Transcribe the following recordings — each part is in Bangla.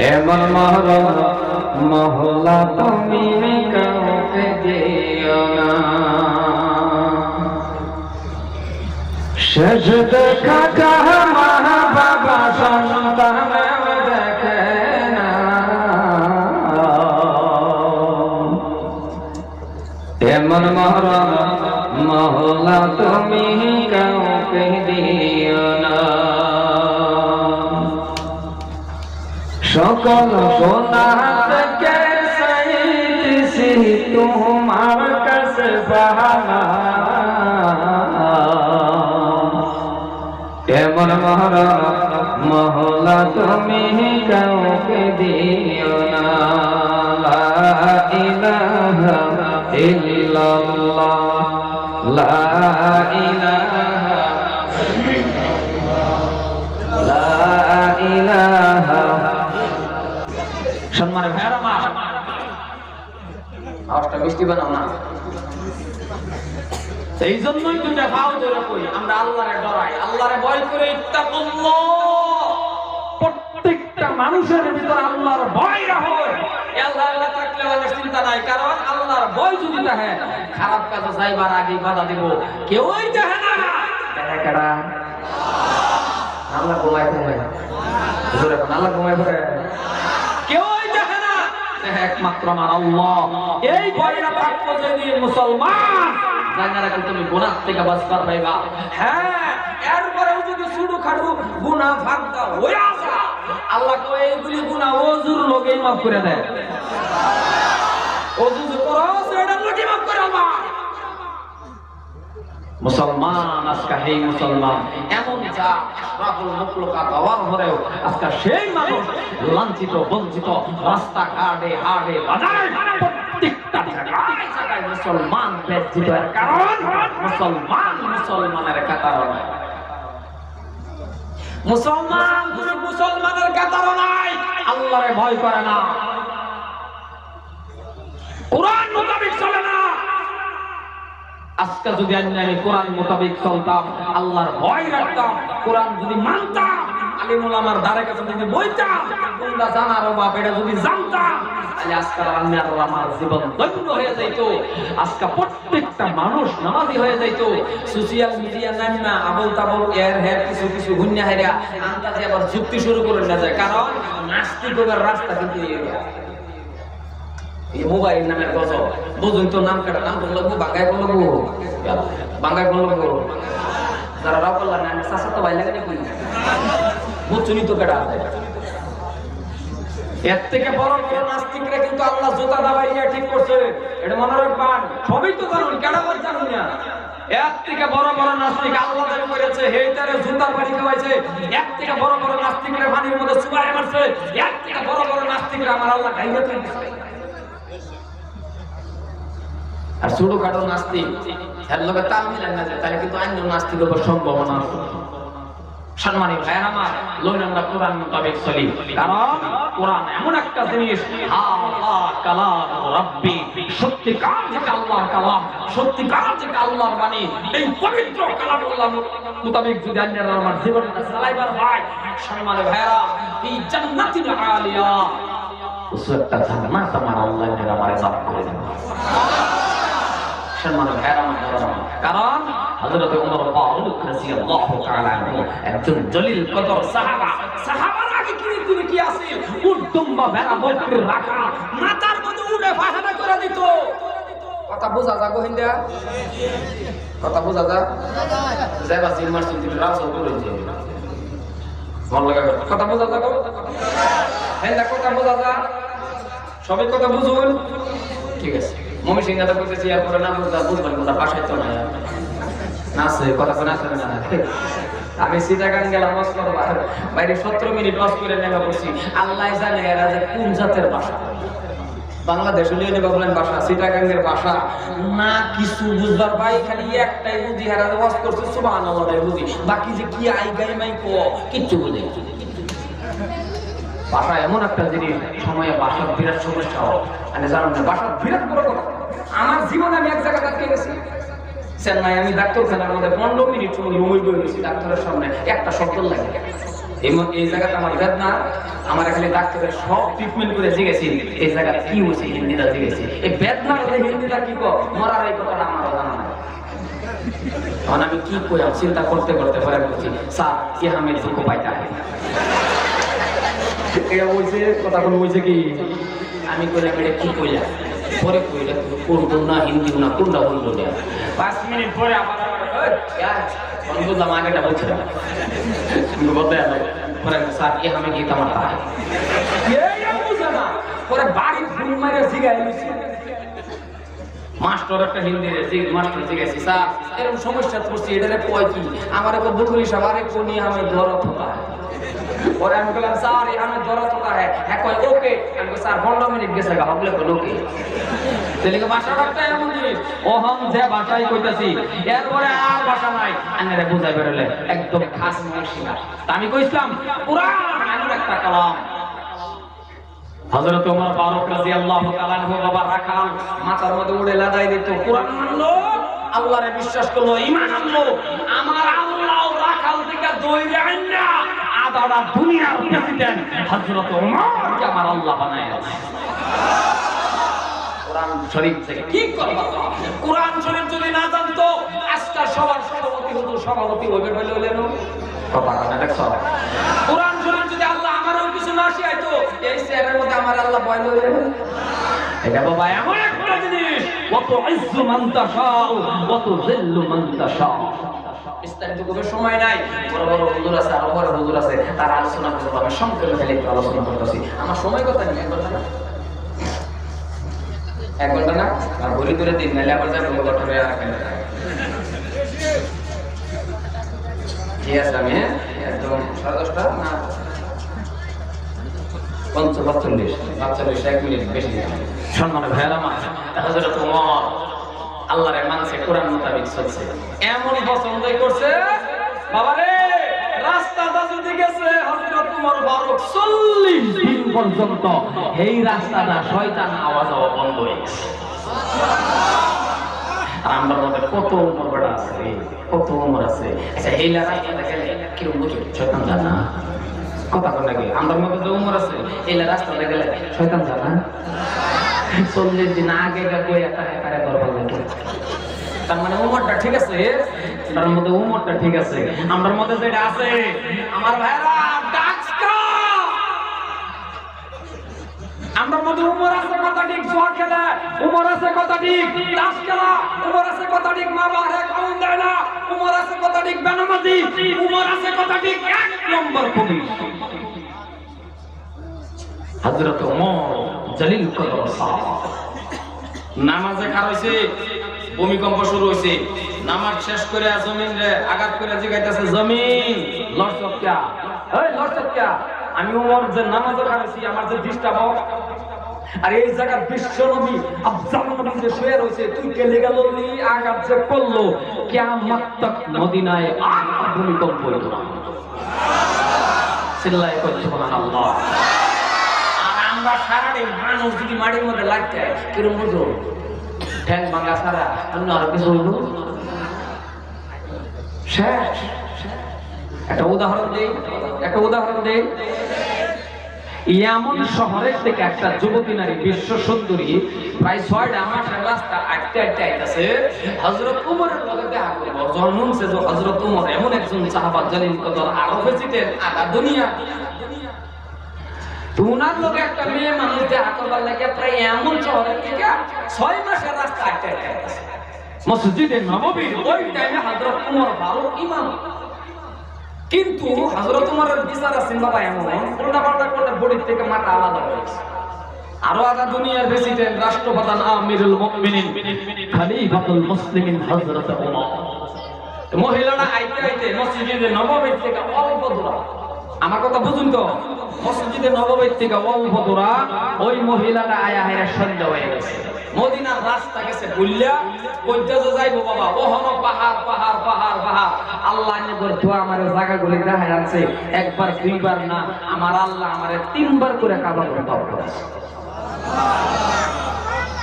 এমন মহরম মহলা তুমি কাউকে দিও না। শেষ দেখাটা মা বাবা সন্তান দেখে না, এমন মহরম মহলা তুমি কাউকে দিও না। সকল গুনাহ থেকে চাইতেছি তোমার কাছে বাহানা, এমন মহরম মহলা তুমি কাউকে দিও না। লা ইলাহা ইল্লাল্লাহ, লা ইলাহা ইল্লাল্লাহ, লা ইলাহা। সম্মানের ভাইরা মা, আওয়াজটা মিষ্টি বানাও না। এই জন্যই দুইটা ভাও ধরে কই, আমরা আল্লাহরে ডরাই, আল্লাহরে ভয় করে। ইত্তাকুল্লাহ, প্রত্যেকটা মানুষের ভিতর আল্লাহর ভয় রাখো। আল্লাহ থাকলে আমাদের চিন্তা নাই, কারণ আল্লাহর ভয় যদি থাকে খারাপ কাজে যাইবার আগে বাধা দিব কেউই দেখে না। কেডা? আল্লাহ ঘুমায় ঘুমায়, হুজুর এখন আল্লাহ ঘুমায় ঘুমায় কেউই দেখে না, একমাত্র আমার আল্লাহ। এই ভয়টা থাকবো যদি মুসলমান জানারা তুমি গুনাহ থেকে বাঁচবার পাইবা। হ্যাঁ, এরপরেও যদি ছোট খাটো গুনাহ ভাগদা হয়ে আসা, আল্লাহ তো এইগুলি গুনাহ ওযুর লগেই মাফ করে দেয়। ওযু করো সেটার লগেই মাফ করে আল্লাহ। মুসলমান আজকে এই মুসলমান এমন যা আশরাফুল মুখলুকাত হওয়ার পরেও আজকে সেই মানুষ লাঞ্ছিত বঞ্চিত, রাস্তাঘাটে হাটে বাজারে প্রত্যেকটা জায়গায় মুসলমান বেজ্জিত। এর কারণ মুসলমান মুসলমানের কাতারও নাই, মুসলমান কোনো মুসলমানের কাতারও নাই, আল্লাহরে ভয় করে না, কোরআন মোতাবেক চলে না। আজকে যদি আমি কোরআন মোতাবেক চলতাম, আল্লাহর ভয় রাখতাম, কোরআন যদি মানতাম, আলিম ওলামার ধারে কাছে যদি বইতাম, কোনটা জানার বাপ এটা যদি জানতাম, তাহলে আজকে আমার জীবন ধন্য হয়ে যাইতো। আজকে প্রত্যেকটা মানুষ নামাজি হয়ে যাইতো। সোশ্যাল মিডিয়া নাম না আবল তাবল এর হের কিছু কিছু গুন্না হেরা আন্তাজে আবার যুক্তি শুরু করে না যায়, কারণ নাস্তিকের রাস্তা কিন্তু এই মোবাইল নামের গজব বুঝুন তো। নাম কাটা নাম করলো বাঙ্গাই করলো, বাঙ্গাই করলো যারা রাও করলাম না চাষা তো ভাই লাগে নাকি বুঝছুনি তো কেটা। এর থেকে বড় বড় নাস্তিকরা কিন্তু আল্লাহ জুতা দাবাইয়া ঠিক করছে, এটা মনে রাখবেন। সবই তো জানুন, কেডা বল জানুন না। এর থেকে বড় বড় নাস্তিক আল্লাহ দাবি করেছে, হেইটারে জুতার পানি খাওয়াইছে। এর থেকে বড় বড় নাস্তিকরা পানির মধ্যে চুবাই মারছে। এর থেকে বড় বড় নাস্তিকরা আমার আল্লাহ গাইয়া তুলছে। আর ছোট খাটো নাস্তিক এর লগে তাল মিলান না যায়, তাহলে কিন্তু অন্য নাস্তিক হবার সম্ভাবনা আছে। সম্মানিত ভাইরা আমার, লইন আমরা কোরআন মোতাবেক চলি, কারণ কোরআন এমন একটা জিনিস, আল্লাহ কালাম রাব্বি, সত্যিকার যেটা আল্লাহর কালাম, সত্যিকার যেটা আল্লাহর বাণী, এই পবিত্র কালামুল্লাহ মোতাবেক যদি আমরা আমার জীবনটা চালাইবার হয়, সম্মানিত ভাইরা, এই জান্নাতুল আলিয়া উসওয়াটা জান্নাত আমার আল্লাহ এর আমারে দান করে দেন। সম্মানিত ভাইরা আমার, কারণ হযরত ওমর ফারুক রাদিয়াল্লাহু তাআলা আনহু একজন জলিল কদর সাহাবা। সাহাবার আগে তিনি কি আছে, উদ্দম্বা ভেড়া বকরি রাখা মাথার মধ্যে উড়ে ফাহানা করে দিত। কথা বোঝা যা গোহিন্দা, কথা বোঝা যা যাইবা জিম্মার চিন্তিত রাসূল বলেছে মন লাগা কথা বোঝা যা গো হেন্দা, কথা বোঝা যা, সবই কথা বুঝুন, ঠিক আছে। মমি সিংহাটা করতেছি, এরপরে না বুঝতে বুঝবেন কোনটা ভাষায় তো নাই নাচে কথা কোন আছে না। আমি সিটাগাং গেলাম ওয়াজ করবার, বাইরে 17 মিনিট ওয়াজ করে নেমে পড়ছি। আল্লাহ জানে এরা যে কোন জাতের ভাষা, বাংলাদেশ হলিয়ে নেবা বলেন ভাষা, সিটাগাংয়ের ভাষা না কিছু বুঝবার পাই, খালি একটাই বুঝি, এরা ওয়াজ করছে সুবহানাল্লাহ বুঝি, বাকি যে কি আই গাই মাই কো কিচ্ছু বুঝি। ভাষা এমন একটা জিনিস, সময়ে ভাষার বিরাট সমস্যা হয়, মানে জানো না ভাষার বিরাট বড় কথা। আমার জীবনে আমি এক জায়গায় আটকে গেছি, চেন্নাই, আমি ডাক্তারখানার মধ্যে 15 মিনিট রুমে বসে গেছি, ডাক্তারের সামনে একটা শব্দ লাগে এই জায়গাতে আমার বেদনা, আমার খালি ডাক্তারের সব ট্রিটমেন্ট করে জিগেছি এই জায়গায় কি হয়েছে হিন্দিটা জিগেছি। এই বেদনার হিন্দিটা কি কর মরার এই কথাটা আমারও জানা নাই। তখন আমি কি কইলাম চিন্তা করতে করতে পরে বলছি স্যার কি আমি দুঃখ পাইতে হয় এটা বলছে কথা কোনো বলছে কি আমি কইলাম এটা কি কইলাম পরে কইলা উর্দু না হিন্দি না কোনটা বলবো 5 মিনিট পরে আমার বুঝলাম আগেটা বলছিলাম বলতে পরে স্যার কি আমি গীতা মারতা হয় বুঝে না পরে বাড়ি ফোন মারে জিগাই মাস্টার একটা হিন্দি মাস্টার জিজ্ঞাসি স্যার এরকম সমস্যা পড়ছি এটা কয় কি আমার একটা বুটুলি সবারে কোনি আমি জ্বর থাকা পরে আমি বললাম স্যার আমি জ্বর থাকা হ্যাঁ কয় ওকে আমি স্যার 15 মিনিট গেছে গা হবলে বল ওকে তেলিকে ভাষা রাখতে এমন জিনিস ওহম যে ভাষাই কইতাছি এরপরে আর ভাষা নাই আঙ্গারে বুঝাই বেরলে একদম খাস মুশকিল আমি কইছিলাম পুরান এমন একটা কালাম হযরত ওমর ফারুক রাদিয়াল্লাহু তাআলা আনহু বাবা রাখাল মাথার মধ্যে উড়ে লাগাই দিত কোরআন মানলো আল্লাহরে বিশ্বাস করলো ঈমান আনলো আমার আল্লাহ রাখাল থেকে দইরে আইনা আদারা দুনিয়ার প্রেসিডেন্ট হযরত ওমর কে আমার আল্লাহ বানায় কোরআন শরীফ থেকে কি করবা কোরআন শরীফ যদি না জানতো আজকে সবার সভাপতি হবে বলে কথা না দেখছো কোরআন শরীফ যদি আল্লাহ আমারও কিছু না শিখাইতো এই চেয়ারের মধ্যে আমার আল্লাহ বয় লইলে এটা বাবা এমন একটা জিনিস কত ইজ্জু মান তাশাউ কত যিল্লু মান তাশাউ বিস্তারিত কোনো সময় নাই বড় বড় হুজুর আছে আর বড় হুজুর আছে তার আলোচনা করব আমি সংক্ষেপে খালি একটু আলোচনা করতেছি আমার সময় কথা নেই এক ঘন্টা না আর ঘড়ি ধরে দিন নালে আবার যাবে বটরে আর কেন ঠিক আছে আমি একদম 10:30 না 45 1 মিনিট বেশি সম্মানের ভাইরা আমার হযরত ওমর আল্লাহর মানছে কোরআন মোতাবেক চলছে এমন পছন্দই করছে বাবারে রাস্তাটা যদি গেছে হযরত ওমর ফারুক 40 দিন পর্যন্ত এই রাস্তাটা শয়তান আওয়াজ বন্ধ হয়ে গেছে আমার মধ্যে কত ওমর বড় আছে কত ওমর আছে আচ্ছা এই রাস্তাটা গেলে কি ওমর শয়তান জানা কথা বলে গেলে আমার মধ্যে যে উমর আছে এই রাস্তাতে গেলে শয়তান জানা 40 দিন আগে কই একটা একারে দরবার লাগে তার মানে উমরটা ঠিক আছে তার মধ্যে উমরটা ঠিক আছে আমার মধ্যে যেটা আছে আমার ভাইরা ডাক্সকা আমার মধ্যে উমর আছে কথা ঠিক জোয়ার খেলা উমর আছে কথা ঠিক দাস খেলা উমর আছে কথা ঠিক মা বাবা কাউন দেয় না উমর আছে কথা ঠিক বেনামাজি উমর আছে কথা ঠিক এক নম্বর পুলিশ হযরত ওমর জলিল কদর সাহাবা নামাজে খারাইছে ভূমিকম্প শুরু হইছে নামাজ শেষ করে জমিন রে আঘাত করে জিগাইতেছে জমিন লড়ছক্কা এই লড়ছক্কা আমি ওমর যে নামাজে খারাইছি আমার যে ডিস্টার্ব আর এই জায়গা বিশ্ব নবী আফজাল নবী যে শুয়ে রয়েছে তুই কে লেগে লড়লি আঘাত যে করলো কিয়ামত তক মদিনায় আর ভূমিকম্প হইল না চিল্লায় কই সুবহানাল্লাহ আর আমরা সারাদিন মানুষ যদি মাটির মধ্যে লাগতে কিরম বুঝো ঠ্যাং ভাঙা সারা অন্য আর কিছু হইল শেষ একটা উদাহরণ দেই এমন শহরের থেকে একটা যুবতী নারী বিশ্ব সুন্দরী প্রায় 6টা মাসের রাস্তা আটকে আইতাছে হযরত ওমরের লগে দেখা করব জন্ম সে যে হযরত ওমর এমন একজন সাহাবা জলিল কদর আরো প্রেসিডেন্ট আদা দুনিয়া তুনার লগে একটা মেয়ে মানুষ দেখা করবার লাগে প্রায় এমন শহরের থেকে 6 মাসের রাস্তা আটকে আইতাছে মসজিদে নববীর ওই টাইমে হযরত ওমর ফারুক ইমাম কিন্তু হযরত ওমরের বিচার আছে বাবা এমন উল্টাপাল্টা করলে বডির থেকে মাথা আলাদা হয়ে গেছে আরো আদা দুনিয়ার প্রেসিডেন্ট রাষ্ট্রপ্রধান আমিরুল মুমিনিন খলিফাতুল মুসলিমিন হযরত ওমর মহিলারা আইতে মসজিদে নববীর থেকে অল্প দূরে আমার কথা বুঝুন তো মসজিদে নববীর থেকে অল্প দূরে ওই মহিলারা আয়া হায়া সন্ধ্যা হয়ে গেছে মদিনার রাস্তা গেছে বুল্লা কইতে তো যাইবো বাবা ওহন পাহাড় পাহাড় পাহাড় পাহাড় আল্লাহ নিকর তো আমার জায়গাগুলি দেখায় আছে একবার দুইবার না আমার আল্লাহ আমারে 3 বার করে কাবা করতে করেছে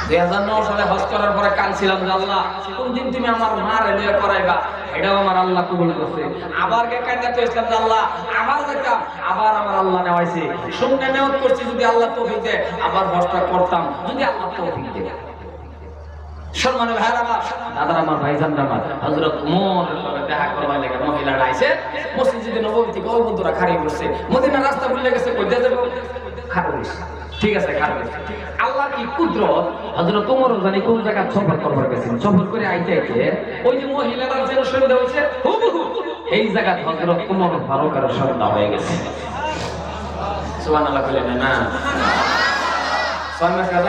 2009 সালে হজ করার পরে কাল ছিলাম যে আল্লাহ কোন দিন তুমি আমার মারে নিয়ে করাইবা এটাও আমার আল্লাহ কবুল করছে। আবার কে কান্না তো ইসলাম আল্লাহ আমার যাইতাম, আবার আমার আল্লাহ নেওয়াইছে। শুনে নিয়ত করছি যদি আল্লাহ তৌফিক দেয় আবার হজটা করতাম, যদি আল্লাহ তৌফিক দেয়। সম্মানের ভাইরা আমার, দাদার আমার, ভাইজানরা আমার, হযরত ওমর সাথে দেখা করবার লাগে মহিলারা আইছে মসজিদে নববী থেকে। ওই বন্ধুরা খাড়ি করছে, মদিনার রাস্তা ভুলে গেছে, কই দিয়ে যাবো, খাড়ি করছে। ঠিক আছে, খাড়ি করছে। আল্লাহ কি কুদরত, হযরত ওমর জানি কোন জায়গা সফর করবার গেছেন। সফর করে আইতে আইতে ওই যে মহিলারা যেন সন্ধ্যা হইছে হুবহু এই জায়গা হযরত ওমর ফারুকের সন্ধ্যা হয়ে গেছে। সুবহানাল্লাহ বলেন না?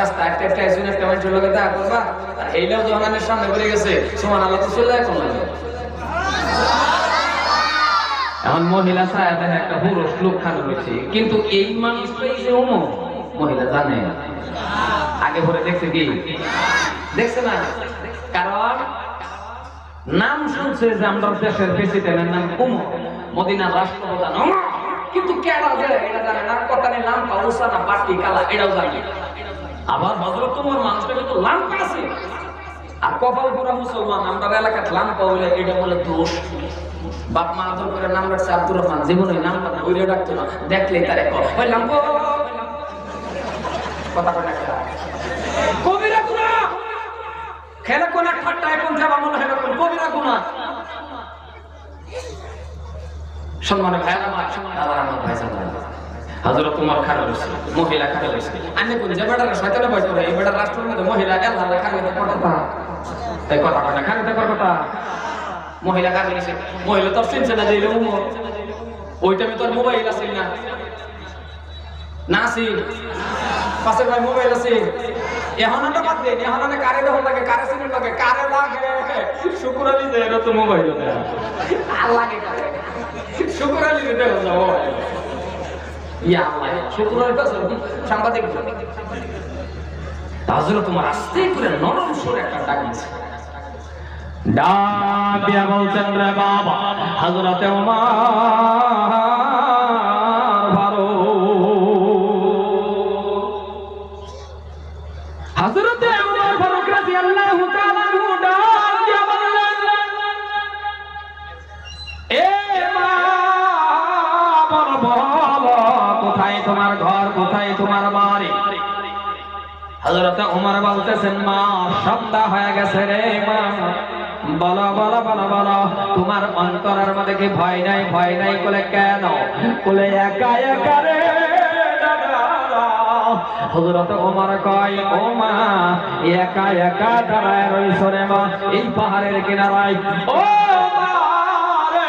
রাস্তা একটা একটা শুনে একটা মানুষের লোকে দেখা করবা, আর এইটাও জহানের সামনে বেড়ে গেছে। সুবহানাল্লাহ তো চলে এখন এমন মহিলা ছায়া দেখে একটা পুরুষ লোক খান রয়েছে, কিন্তু এই মানুষটাই যে ওমর মহিলা জানে আগে পরে দেখছে কি দেখছে না, কারণ নাম শুনছে যে আমরা দেশের প্রেসিডেন্টের নাম ওমর, মদিনার রাষ্ট্রপ্রধান ওমর, কিন্তু কেডা যে এটা জানে না, কথার নাম পাউসা না পাটি কালা এটাও জানে। আবার হযরত ওমর মানুষটা কিন্তু লাম্পা আছে, আর কপাল পুরা মুসলমান। আমরা এলাকার লাম্পা হইলে এটা বলে দোষ। বাপ মা আদর করে নাম রাখছে আব্দুর রহমান, জীবনে নামটা বইরে ডাকতো না, দেখলেই তারে কয় লাম্পা। কথা কয় না কবিরা গুনাহ, খেলা কোন ঠাট্টা এখন যাবা মনে হয় এরকম কবিরা গুনাহ। সম্মানের ভাইরা আমার, আবার আমার ভাইজান হযরত ওমর খাড়া হইছে, মহিলা খাড়া হইছে। আমি কোন যে বেটার শয়তানে বয়স করে এই বেটার রাষ্ট্রের মধ্যে মহিলা আল্লাহ খাড়া হইতে কথা, তাই কথা কয় না, খাড়া হইতে কথা। মহিলা খাড়া হইছে, মহিলা তো চিনছে না যে এই ওমর। ওইটা আমি তোর মোবাইল আছে না নাসি পাশে ভাই মোবাইল আছে, এখন না বাদ দেন, এখন না কারে দেহ লাগে, কারে সিনেমা লাগে, কারে লাগে শুকর আলী দেয় না তো মোবাইল দেয় আল্লাহ কে কারে শুকর আলী দেয় না মোবাইল। ইয়া আল্লাহ শুকর আলী কাছে সাংবাদিক হযরত ওমর আস্তে করে নরম সুরে একটা ডাক দিয়েছে, ডাক দিয়া বলছেন রে বাবা হযরত ওমর হযরতে ওমর ফারুক রাদিয়াল্লাহু তাআলা আনহু ডাক দিয়া বললেন, এ মা বলো কোথায় তোমার ঘর, কোথায় তোমার বাড়ি? হযরতে ওমর বলতেছেন, মা সন্ধ্যা হয়ে গেছে রে মা, বলো বলো বলো বলো তোমার অন্তরের মধ্যে কি ভয় নাই? ভয় নাই বলে কেন? বলে একা একা রে। হযরত ওমর কয়, ও মা একা একা দাঁড়ায় রইছো রে মা এই পাহাড়ের কিনারায়? ও মা রে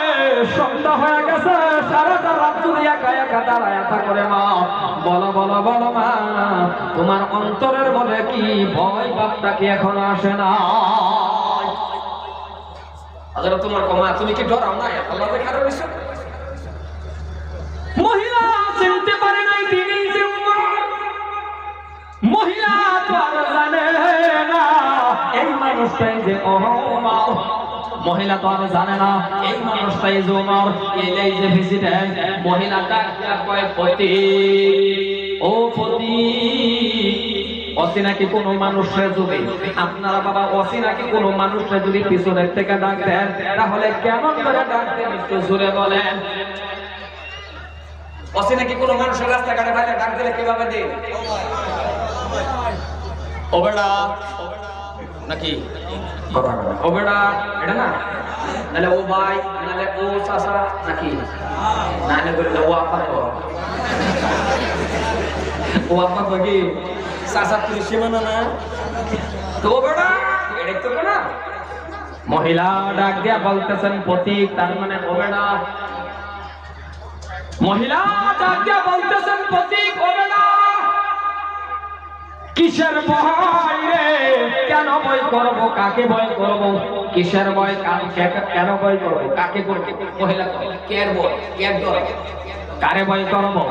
সন্ধ্যা হয়ে গেছে, সারাটা রাত তুমি একা একা দাঁড়ায় থাকো রে মা। বলো বলো বলো মা তোমার অন্তরের মধ্যে কি ভয় ভাবটা কি এখনো আসে না? হযরত ওমর কয়, মা তুমি কি ডরাও না? আল্লাহ দেখা রইছো। মহিলা চিনতে পারে নাই তিনি যে ওমর। মহিলা তো আর জানে না এই মানুষটাই যে ওমর। মহিলা তো আর জানে না এই মানুষটাই যে ওমর, এই যে প্রেসিডেন্ট। মহিলা ডাক দিয়া কয়, পতি ও পতি, অচিনাকি কোনো মানুষের যদি আপনারা বাবা অচিনাকি কোনো মানুষের যদি পিছনের থেকে ডাক দেন তাহলে কেমন করে ডাকতেন একটু জোরে বলেন। অচিনাকি কোনো মানুষের রাস্তাঘাটে বাইরে ডাক দিলে কিভাবে দেন? ও বেড়া নাকি ও বেড়া এটা না, নাহলে ও ভাই, নাহলে ও চাচা নাকি, নাহলে বললে ও আপা। ও আপা কি চাচা তুই সীমানা না তো বেড়া এটা তো না। মহিলা ডাক দিয়া বলতেছেন প্রতীক, তার মানে ও বেড়া। মহিলা ডাক দিয়া বলতেছেন প্রতীক, ও বেড়া কিসের ভয় রে? কেন ভয় করবো? কাকে ভয় করবো? কিসের ভয়? কেন ভয় করবো? কাকে করবো? মহিলা কের ভয়, কের ডর, কারে ভয় করবো?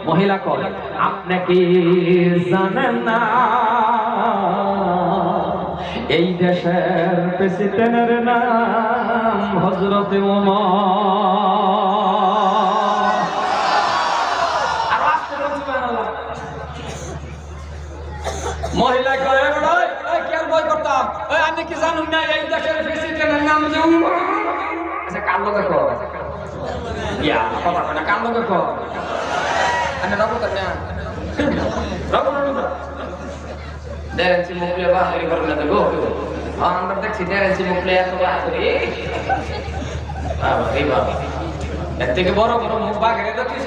মহিলা করে, আপনি কি জানেন না এই দেশের প্রেসিডেন্টের নাম হযরত ওমর? মহিলা কয়, কেন ভয় করতাম? আমি কি জানুন না এই দেশের প্রেসিডেন্টের নাম যে ওমর? কার লগে কর ইয়া কথা কয় না কার লগে কর আনে রাখো তা না রাখো দেরেন্সি মুখলে বাহারি করে না দেখো আমরা দেখছি দেরেন্সি মুখলে এত বাহারি এই বাবা এর থেকে বড় বড় মুখ বাঘের দেখছিস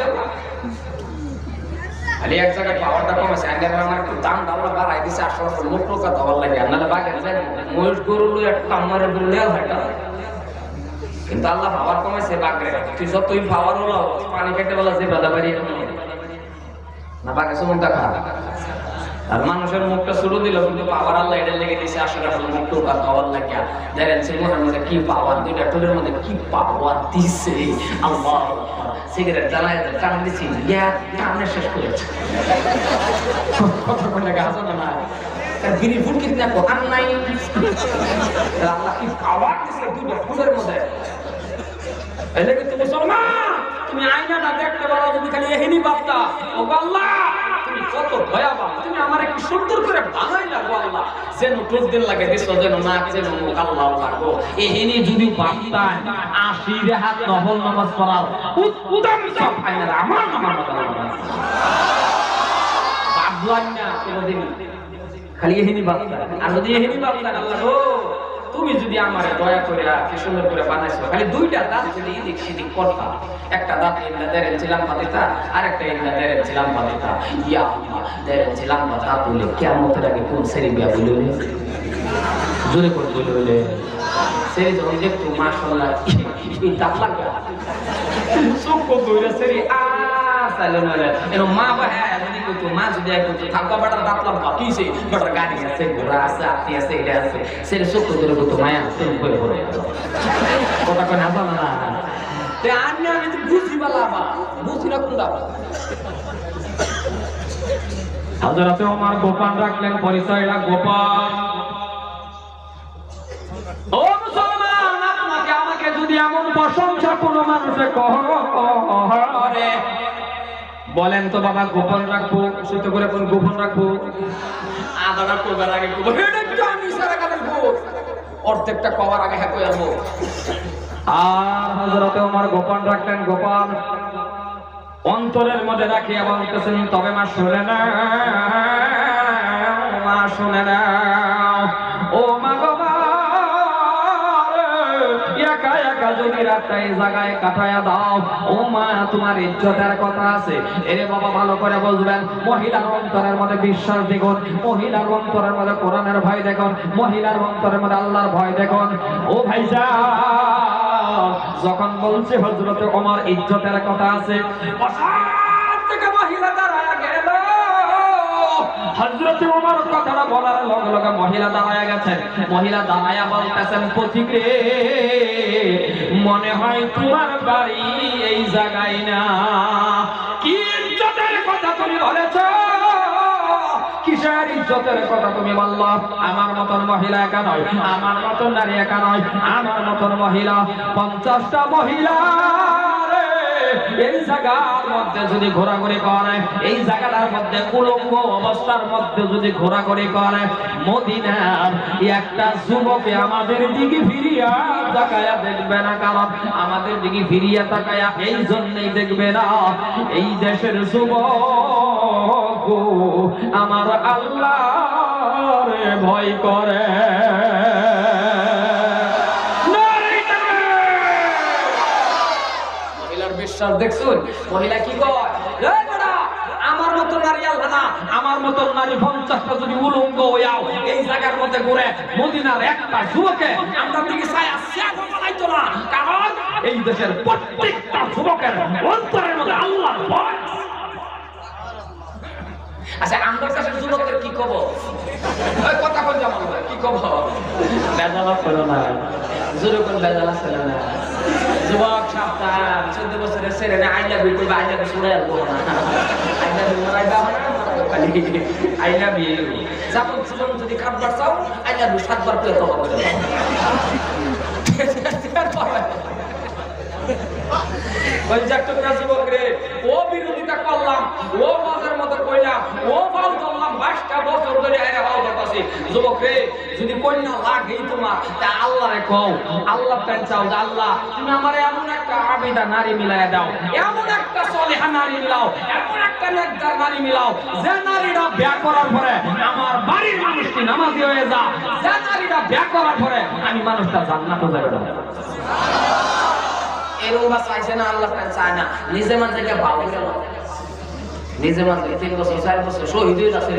খালি এক জায়গায় পাওয়ারটা কমেছে আগের আমার একটু দাম দামটা বাড়াই দিছে আসলে মুখ লোকা তো ভালো লাগে নাহলে বাঘের যায় মহিষ গরু একটা আমার লেল হাঁটা কিন্তু আল্লাহ পাওয়ার কমেছে বাঘের তুই যতই পাওয়ার হলো পানি খেতে বলা যে বাধা বাড়ি না বাঘের মুখটা খারাপ আর মানুষের মুখটা শুরু দিল কিন্তু পাওয়ার আল্লাহ এটা লেগে দিয়েছে আসলে মুখটা ওটা পাওয়ার লাগিয়া দেখেন সেই মুখের মধ্যে কি পাওয়ার দুইটা টুলের মধ্যে কি পাওয়ার দিছে আল্লাহ সিগারেট জ্বালায় টান দিছি ইয়া টানে শেষ করেছে কথা বলে গাছো না বিড়ি ফুটকি না কোথান নাই আল্লাহ কি পাওয়ার দিছে দুইটা ফুলের মধ্যে এলে কিন্তু মুসলমান তুমি আয়নাটা দেখতে পারো তুমি খালি এহেনি বাপটা ও আল্লাহ তুমি কত ভয়াবহ তুমি আমারে কি সুন্দর করে বানাইলা গো আল্লাহ যেন টোপ দিন লাগে দিছো যেন নাক যেন মুখ আল্লাহ লাগো এহেনি যদি বাপতায় 80 রাকাত নফল নামাজ পড়াও উত্তম সব আয়না আমার মত বাবলান না কোনদিন খালি এহেনি বাপতা আর যদি এহেনি বাপতা আল্লাহ গো তুমি যদি আমারে দয়া করে কি সুন্দর করে বানাইছো খালি দুইটা দাঁত যদি এদিক সেদিক করতা একটা দাঁত ইন্দা দেরেন ছিলাম পাতিতা আর একটা ইন্দা দেরেন ছিলাম পাতিতা ইয়া দেরেন ছিলাম পাতা বলে কিয়ামতের আগে কোন সেরি বিয়া বলে জোরে করে বলে সেরি যখন দেখতো মাশাআল্লাহ এই দাঁত লাগা চোখ কইরা সেরি সাইলেন হলে এনো মা বা হ্যাঁ যদি কইতো মা যদি কইতো থাকা বাটার দাঁত লাগা কিছে বাটার গাড়ি আছে ঘোড়া আছে আপনি আছে এটা আছে সেরে চোখ করে কইতো মায়া তুমি কই পড়ে কথা কই না জানা না তে আন্নে আমি তো বুঝি বালাবা বুঝি না কোনটা হযরত ওমর গোপন রাখলেন পরিচয়টা গোপন ও মুসলমান আপনাকে আমাকে যদি এমন প্রশংসা কোনো মানুষে করে বলেন তো বাবা গোপন রাখবো সত্য করে কোন গোপন রাখবো আদাটা কবার আগে গোপন এটা কি আমি সারা কাছে গোপন অর্ধেকটা কবার আগে হ্যাঁ কই আসবো আর হযরত ওমর গোপন রাখলেন গোপন অন্তরের মধ্যে রাখিয়া বলতেছেন তবে মা শুনে না মা শুনে না ও মা গো একা একা যদি রাতটা এই জায়গায় কাটায়া দাও ও মা তোমার ইজ্জতের কথা আছে এরে বাবা ভালো করে বুঝবেন মহিলার অন্তরের মধ্যে বিশ্বাস দেখুন মহিলার অন্তরের মধ্যে কোরআনের ভয় দেখুন মহিলার অন্তরের মধ্যে আল্লাহর ভয় দেখুন ও ভাইজান যখন বলছে হযরত ওমর ইজ্জতের কথা আছে বসার থেকে মহিলা দাঁড়ায়া গেল হযরত ওমর কথাটা বলার লগে লগে মহিলা দাঁড়ায়া গেছেন মহিলা দাঁড়ায়া বলতেছেন পথিক রে মনে হয় তোমার বাড়ি এই জায়গায় না কি ইজ্জতের কথা তুমি বলেছো কিসের ইজ্জতের কথা তুমি বললা আমার মতন মহিলা একা নয় আমার মতন নারী একা নয় আমার মতন মহিলা 50টা মহিলা এই জায়গার মধ্যে যদি ঘোরাঘুরি করে এই জায়গাটার মধ্যে উলঙ্গ অবস্থার মধ্যে যদি ঘোরাঘুরি করে মদিনার একটা যুবকে আমাদের দিকে ফিরিয়া তাকায়া দেখবে না কারণ আমাদের দিকে ফিরিয়া তাকায়া এই জন্যই দেখবে না এই দেশের যুবক আমার আল্লাহরে ভয় করে দেখছুন মহিলা কি কয় আমার মতো নারী আল্লাহ না আমার মতো নারী 50টা যদি উলঙ্গ হইয়াও এই জায়গার মধ্যে ঘুরে মদিনার একটা যুবকে আমরা দিকে ছায়া বানাইতো না কারণ এই দেশের প্রত্যেকটা যুবকের অন্তরের মধ্যে আল্লাহর ভয় আচ্ছা আমাদের কাছে যুবকের কি কব ওই কথা কই জামাল কি কব বেজালা করো না জোরে কোন বেজালা ছিল না যুবক সাবধান 14 বছরের ছেলে না আইলা বিল বা আইলা শুনে আসবো না আইলা বিল মারাইবা না খালি আইলা বিল যখন জীবন যদি খাবার চাও আইলা বিল 7 বার করে তওবা করে ওই জাতটা যুবক রে ও বিরোধিতা করলাম ও মাঝের মতো কইলাম ও বাল করলাম 22টা বছর ধরে আইরা বাল করতেছি করছি যুবক রে যদি কন্যা লাগে তোমার তা আল্লাহরে কও আল্লাহ টান চাও যে আল্লাহ তুমি আমারে এমন একটা আবিদা নারী মিলায়া দাও এমন একটা সলিহা নারী মিলাও এমন একটা নেককার নারী মিলাও যে নারীরা বিয়ে করার পরে আমার বাড়ির মানুষটি নামাজি হয়ে যা যে নারীরা বিয়ে করার পরে আমি মানুষটা জান্নাতে যাবে না এরকম চাইছে না আল্লাহ চায় না নিজে মাঝে ভালো গেল নিজে মাঝে 3 বছর 4 বছর শহীদ হয়ে যাচ্ছে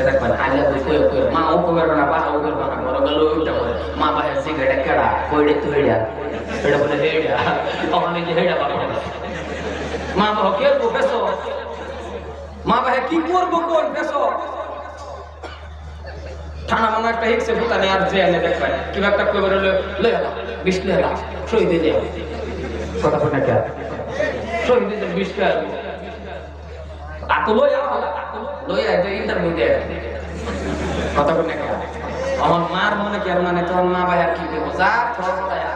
দেখবেন আইলা কই মা ও কই না বা ও কই না বড় গেল ওইটা বলে মা ভাই সিগারেট কেডা কইড়ে তো হেড়া এটা বলে হেড়া ওখানে যে হেড়া বাবা মা বাবা কে প্রফেসর মা ভাই কি করব কোন প্রফেসর থানা মানা একটা হিকসে ফুটানি আর জেলে দেখবেন কি একটা কই বলে লই আলা 20 টাকা শহীদ হয়ে যাবে কথা কোন না কে শহীদ হয়ে 20 টাকা আতলো লইয়া এটা ইন্টারভিউ দেয় কথা কোন না আমার মার মনে কেন মানে তোর মা ভাই আর কি দেব যা তোর বলায়া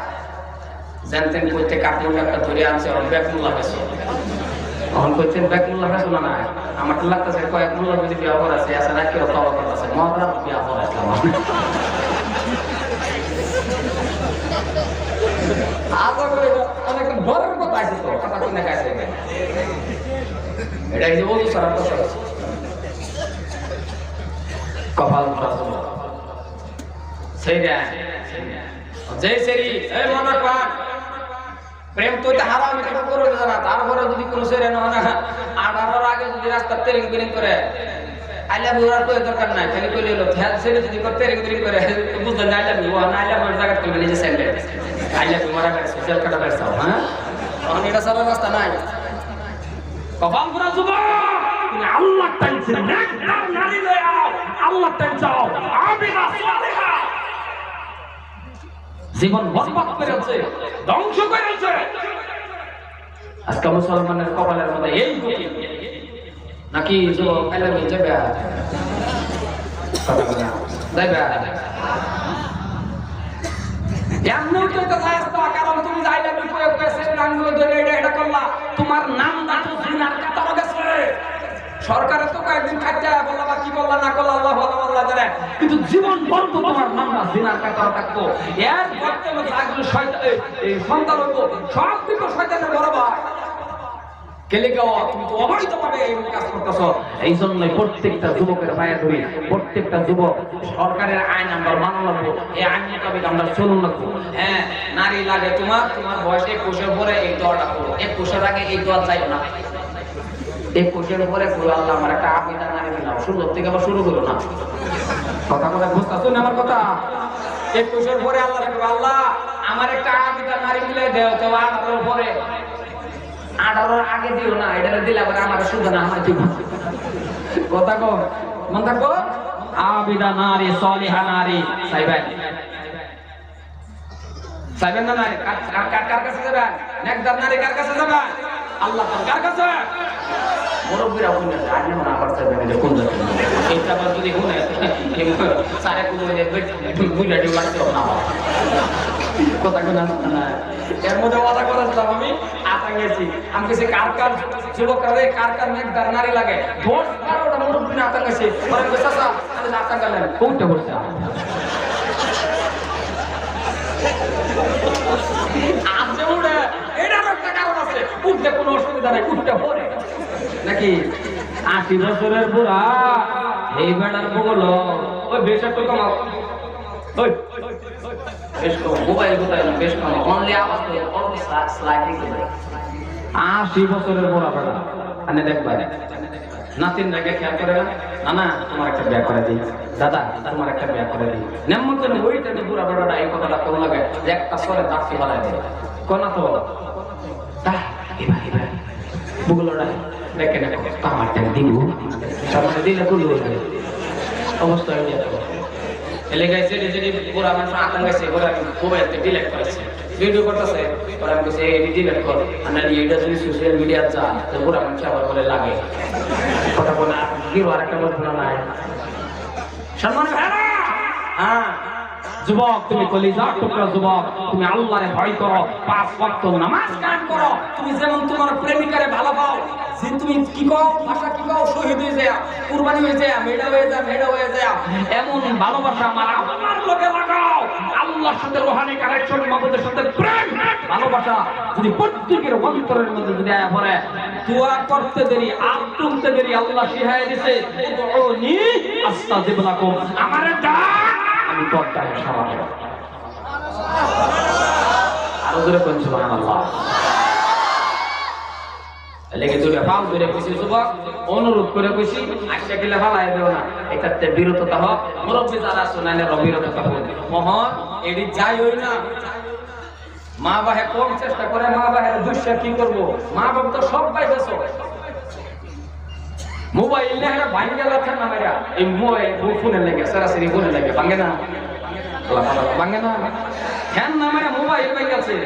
জানতেন কইতে কাটমুন্ডা একটা ধরে আনছে আর ব্যাকমুল্লা গেছে এখন কইতেন ব্যাকমুল্লা গেছে না আমার তো লাগতেছে কয়েক মুল্লা যদি বিয়া করা আছে আসলে কি তওবা করতেছে মহরম বিয়া করা ইসলাম আজা করে অনেক বড় কথা আছে তো কথা কোন না কাছে এটা কি বলছো স্যার কথা কপাল প্রাসব সেইটা জয় শ্রী এই মনে কর প্রেম তো এটা হারাম এটা করে না তারপরে যদি কোনো সেরে না না 18 আগে যদি রাস্তা তেরিং বিরিং করে আইলা বুড়ার কই দরকার নাই খালি কইলে হলো হেল সেরে যদি করতে তেরিং বিরিং করে বুঝলেন না আইলা বুয়া না আইলা বড় জায়গা থেকে নিজে সেন্ডে আইলা তোমার আগে সোশ্যাল কাটা ব্যবসা হ্যাঁ তখন এটা সারা রাস্তা নাই কপাল পুরা যুবক তুমি আল্লাহ টানছেন না নারী লয়ে আও আল্লাহ টান চাও আবিদা সালেহা জীবন বরবাদ করেছে ধ্বংস করেছে আজকে মুসলমানের কপালের মধ্যে এই গতি নাকি যুবক আইলা নিয়ে যাবে কথা বলা যাবে এমন তো রাস্তা কারণ তুমি যাইলে বিপদ পেছে রাঙ্গুল ধরে এটা করলা তোমার নাম না তো জিনার কাটার গেছে সরকারের তো কয়েকদিন খাইতে বললা বা কি বললা না করলা আল্লাহ ভালো আল্লাহ জানে কিন্তু জীবন বন্ধ তোমার নাম না জিনার কাটার থাকতো এর করতে লাগলো শয়তান এই সন্তান হতো সব কিছু শয়তানের বরাবর কেলে গাওয়া তুমি তো অবৈধভাবে এই কাজ করতেছো এই জন্যই প্রত্যেকটা যুবকের পায়ে ধরি প্রত্যেকটা যুবক সরকারের আইন আমরা মানা লাগবো এই আইন মোতাবেক আমরা চলুন লাগবো হ্যাঁ নারী লাগে তোমার বয়স 21 পরে এই দোয়াটা করো 21 আগে এই দোয়া চাইও না 21 পরে বলো আল্লাহ আমার একটা আবিদা নারী দিলাম শুরু থেকে আবার শুরু করো না কথা বুঝতেছো না আমার কথা 21 পরে আল্লাহ রাখবে আল্লাহ আমার একটা আবিদা নারী মিলাই দেও তো 18 পরে 18 আগে দিও না এটা দিলে আবার আমার শুধু না আমার জীবন কথা কো মন থাকো আবিদা নারী সলিহা নারী সাইবেন না নারী কার কাছে যাবেন নেকদার নারী কার কাছে যাবেন আল্লাহ কার কাছে মুরব্বিরা কোনে আজ না পারছে না কোন জায়গা এইটা আবার যদি কোনে সারে কোনে বুইলা দি লাগছে না কথা কোন না এর মধ্যে ওয়াদা করেছিলাম আমি আতাঙ্গেছি আমি কাছে কার যুবকরা কার নেকদার নারী লাগে 10-12টা মুরব্বি না আতাঙ্গেছি পরে চাচা আমি আতাঙ্গালেন কোনটা বলছে আজ উড়ে এটার একটা কারণ আছে উঠতে কোনো অসুবিধা নাই উঠতে পড়ে নাকি 80 বছরের বুড়া এই বেড়ার বগল ওই বেশ একটু কমাও ওই বেশ কম মোবাইল কোথায় না বেশ কম অনলি আওয়াজ তো অনলি স্লাইডিং করে 80 বছরের বুড়া বেড়া আনে দেখবা নাতিন রেখে খেয়াল করে না না তোমার একটা বিয়ে করে দিই দাদা তোমার একটা বিয়ে করে দিই নেমন্তন ওইটা বুড়া বেড়াটা এই কথাটা কোন লাগে যে একটা সরে দাঁড়ি বানায় দেয় কোনা তো এবার বুগলটা দেখে দেখো আমারটা দিব তারপরে দিলে কুল হয়ে অবস্থা হয়ে যাবে এলাকায় যে পুরো মানুষ আতঙ্কাইছে ওরা মোবাইলতে ডিলেট করেছে ভিডিও করতেছে ওরা আমি বলছে এই ডিলেট কর আর এটা যদি সোশ্যাল মিডিয়া যা তো পুরো মানুষ আবার বলে লাগে কথা বলে কি আর একটা বলতো না সম্মান হ্যাঁ যুবক তুমি কলিজার টুকরা যুবক তুমি আল্লাহরে ভয় করো 5 ওয়াক্ত নামাজ কায়েম করো তুমি যেমন তোমার প্রেমিকারে ভালো পাও যে তুমি কি কও ভাষা কি কও শহীদ ঈদ হয়ে যায়, কুরবানি হয়ে যায়, মেডা হয়ে যায়, মেডা হয়ে যায়। এমন ভালোবাসা আমার আপনার লোকে লাগাও। আল্লাহর সাথে রুহানি কানেকশন, মাবুদের সাথে প্রেম ভালোবাসা যদি প্রত্যেকের অন্তরের মধ্যে যদি আয়া পড়ে, দোয়া করতে দেরি, আর তুলতে দেরি, আল্লাহ শিখায় দিয়েছে উদউনি আস্তাজিব লাকুম, আমারে ডাক আমি দরজায় সাড়া দেব। আরো জোরে কোন সুবহানাল্লাহ। লেগে দুটো পাও ধরে কইছি, যুবক অনুরোধ করে কইছি, আশা গেলে ফালাই দেও না, এটাতে বিরত থাকো। মুরব্বি যারা শুনাইলে বিরত থাকো। মোহন এডি যাই হই না, মা বাহে কম চেষ্টা করে, মা বাহের দুষ্যা কি করব, মা বাবা তো সব পাইছো। মোবাইল নেহরা ভাঙ্গে গেল না মেরা, এই মোবাইল ফোনে লেগে সরাসরি ফোনে লেগে ভাঙ্গে না, ভাঙ্গে না ফ্যান না মেরা, মোবাইল ভাঙ্গে গেছে।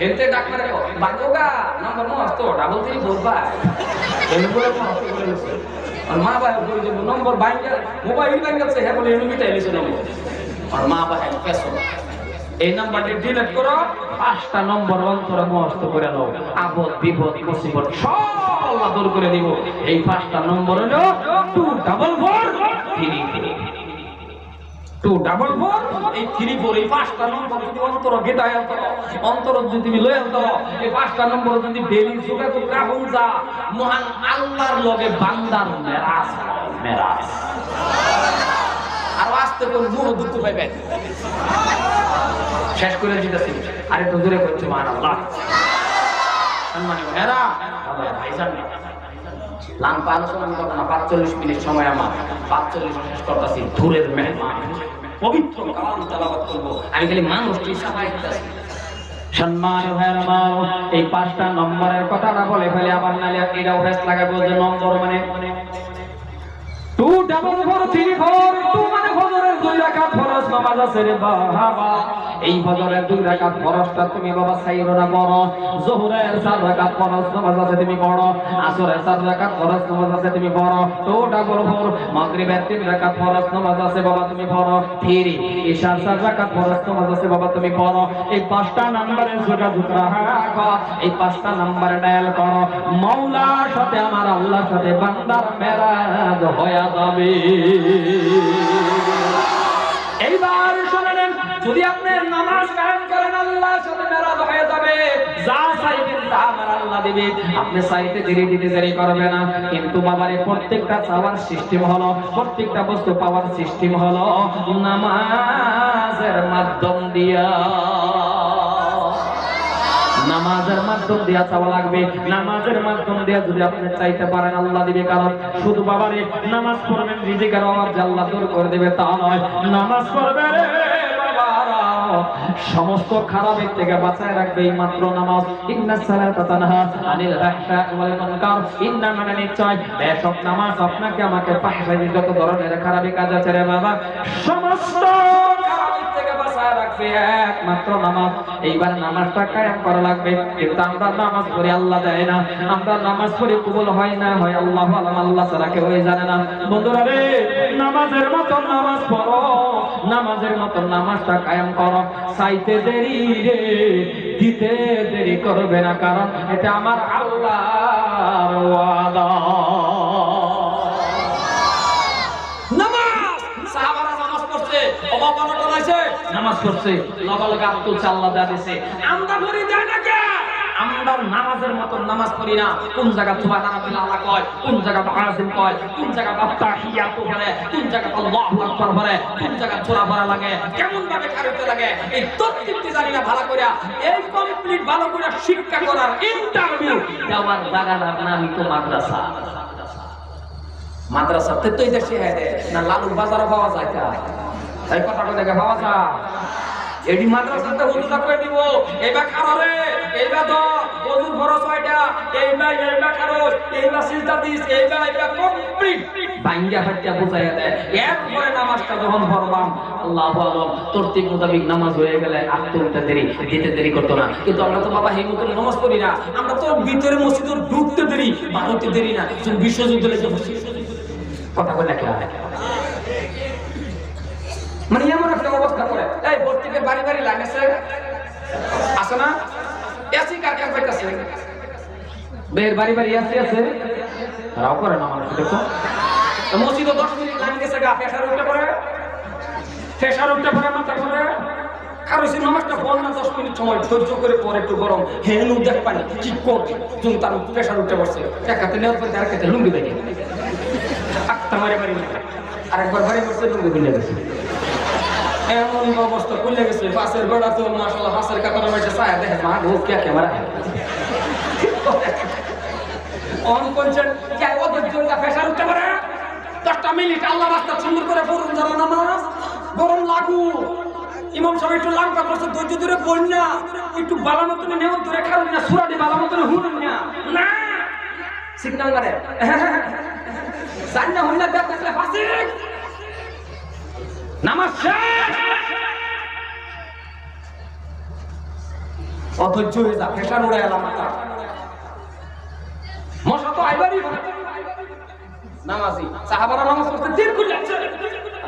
হেলতে ডাক্তারে বাগোগা নাম্বার মস্ত ডাবল 3 4 5 এনে বলে বলেছে, আর মা বাবা বলে যে নম্বর ভাঙ্গে মোবাইল ভাঙ্গে গেছে, হে বলে এমনি টাইলেছে নম্বর, আর মা বাবা পেছো এই নাম্বারটি ডিলিট করো, 5টা নম্বর অন্তরে মস্ত করে নাও, আপদ বিপদ মুসিবত সব আল্লাহ দূর করে দিব। এই 5টা নম্বর হলো 244 এই 34, এই 5টা নম্বর যদি অন্তর গেটায় অন্তর অন্তর যদি তুমি লয়ে অন্তর এই 5টা নম্বর যদি ডেইলি যোগাযোগ রাখুন, যা মহান আল্লাহর লগে বান্দার মেরাজ মেরাজ। আর আস্তে করে মুখ দুঃখ পাইবেন, শেষ করে দিতেছি। আরে তো দূরে করছে সুবহানাল্লাহ। সম্মানিত ভাইরা, ভাইজান লাম্পা আলোচনা করব না, 45 মিনিট সময় আমার, 45 শেষ করতেছি। ধুরের মেহমান পবিত্র কালাম তেলাওয়াত করব, আমি খালি মানুষকে সাফাই দিতেছি। সম্মানিত ভাইরা, এই 5টা নম্বরের কথাটা বলে ফেলে আবার নালে এটাও ফেস লাগাবো যে নম্বর মানে 24434, 2 মানে ফজরের 2 রাকাত ফরজ নামাজ আছে রে বাবা। এই ফজরের 2 রাকাত ফরজটা তুমি বাবা সাইরো না পড়ো, যোহরের 4 রাকাত ফরজ নামাজ আছে তুমি পড়ো, আসরের 4 রাকাত ফরজ নামাজ আছে তুমি পড়ো, 244 মাগরিবের 3 রাকাত ফরজ নামাজ আছে বাবা তুমি পড়ো, ফিরি ইশার 4 রাকাত ফরজ নামাজ আছে বাবা তুমি পড়ো। এই 5টা নম্বরের যোগাযোগ রাখো, এই 5টা নম্বরে ডায়াল করো, মাওলার সাথে আমার আল্লাহর সাথে বান্দার মেরাজ হয়ে যাবে। এইবার শুনেন, যদি আপনি নামাজ কায়েম করেন আল্লাহর সাথে মেরাজ হয়ে যাবে, যা চাইবেন তা আমার আল্লাহ দিবে। আপনি চাইতে ধীরে ধীরে দেরি করবে না, কিন্তু বাবারে প্রত্যেকটা চাওয়ার সিস্টেম হলো, প্রত্যেকটা বস্তু পাওয়ার সিস্টেম হলো নামাজের মাধ্যম দিয়া। নামাজের মাধ্যম দিয়া চাওয়া লাগবে, নামাজের মাধ্যম দিয়া যদি আপনি চাইতে পারেন আল্লাহ দিবে। কারণ শুধু বাবারে নামাজ পড়বেন রিজিকের অভাব যে আল্লাহ দূর করে দেবে তা নয়, নামাজ পড়বে রে বাবারা সমস্ত খারাপের থেকে বাঁচায় রাখবে এই মাত্র নামাজ। ইন্নাস সালাতা তানহা আনিল ফাহশাই ওয়াল মুনকার, ইন্না মানে নিশ্চয় বেশক নামাজ আপনাকে আমাকে পাহাড়ে যত ধরনের খারাপ কাজ আছে রে বাবা সমস্ত থেকে বাঁচায় রাখবে একমাত্র নামাজ। এইবার নামাজটা কায়েম করা লাগবে, কিন্তু আমরা নামাজ পড়ি আল্লাহ দেয় না, আমরা নামাজ পড়ি কবুল হয় না হয় আল্লাহু আলাম, আল্লাহ ছাড়া কেউ জানে না। বন্ধুরা রে, নামাজের মতো নামাজ পড়ো, নামাজের মতো নামাজটা কায়েম করো, চাইতে দেরি রে দিতে দেরি করবে না, কারণ এটা আমার আল্লাহর ওয়াদা। নামাজ পড়ছে লগালগে আব্দুল আল্লাহ দিয়েছে, আমরা পড়ি দেয় না কে? আমরা নামাজের মতো নামাজ পড়ি না। কোন জায়গা সুবহানাল্লাহ কয়, কোন জায়গা তাজিম কয়, কোন জায়গা তাহিয়াত পড়ে, কোন জায়গা আল্লাহু আকবার পড়ে, কোন জায়গা সূরা পড়া লাগে, কেমন ভাবে কারতে লাগে, এই তরতিবটি জানি না ভালো করে। এই কমপ্লিট ভালো করে শিক্ষা করার ইন্টারভিউ দেওয়ার জায়গাটার নামই তো মাদ্রাসা। মাদ্রাসাতে তো এটা শেখায় দেয় না, লালুর বাজারে পাওয়া যায় তা এই কথাটা দেখে পাওয়া যায়। এডি মাদ্রাসাতে হুজুরা কই দিব, এইবা কাররে এইবা তো ওযুর খরচ হয়টা, এইবা খরচ, এইবা সিজদা দিস, এইবা কমপ্লিট ভাঙ্গা ফাটিয়া বুঝাইয়া দেয়। এরপরে নামাজটা যখন পড়লাম আল্লাহু আকবার তরতিব মোতাবেক নামাজ হয়ে গেলে আর তুলতে দেরি দিতে দেরি করতো না। কিন্তু আমরা তো বাবা এই মতো নামাজ পড়ি না, আমরা তো ভিতরে মসজিদে ঢুকতে দেরি বাড়তে দেরি না, বিশ্বযুদ্ধ লেগে কথা বলে লেখা মানে এমন একটা অবস্থা করে। এই বস্তিতে বাড়ি বাড়ি লাগেছে আছে না, এসি কারখানা পাইতেছে, বের বাড়ি বাড়ি এসি আছে, তারাও করে না মানুষ দেখো। মসজিদে 10 মিনিট লাইন গেছে গা ফেসার উঠতে পারে মাথা করে কারো সে নামাজটা পড় না 10 মিনিট সময় ধৈর্য করে পরে একটু গরম হেনু দেখ পানি কি করবে তুমি তার প্রেশার উঠতে পারছে এক হাতে নেওয়ার পর আরেক হাতে লুঙ্গি দেখে আত্মা মারে মারি আরেকবার ভারী করছে লুঙ্গি খুলে গেছে এমন অবস্থা খুলে গেছে পাশের বেড়া তো মাশাআল্লাহ হাসের কাতারে বসে ছায়া দেখে মা ও কে ক্যামেরা অন করছেন কি ওদের জন্য প্রেশার উঠতে পারে 10টা মিনিট আল্লাহর রাস্তা সুন্দর করে পড়ুন যারা নামাজ গরম লাগু ইমাম সাহেব একটু লাগা করছে ধৈর্য ধরে পড়ুন না একটু বালা মতন নেওয়া ধরে খাবেন না সূরা দি বালা মতন হুনুন না না সিগন্যাল মারে সান্না হুন্না দেখলে ফাসিক নামাজ শেষ অধৈর্য হয়ে যা প্রেশার উড়ে এলাম মাথা মশা তো আইবারই নামাজি সাহাবারা নামাজ পড়তে তীর করে যাচ্ছে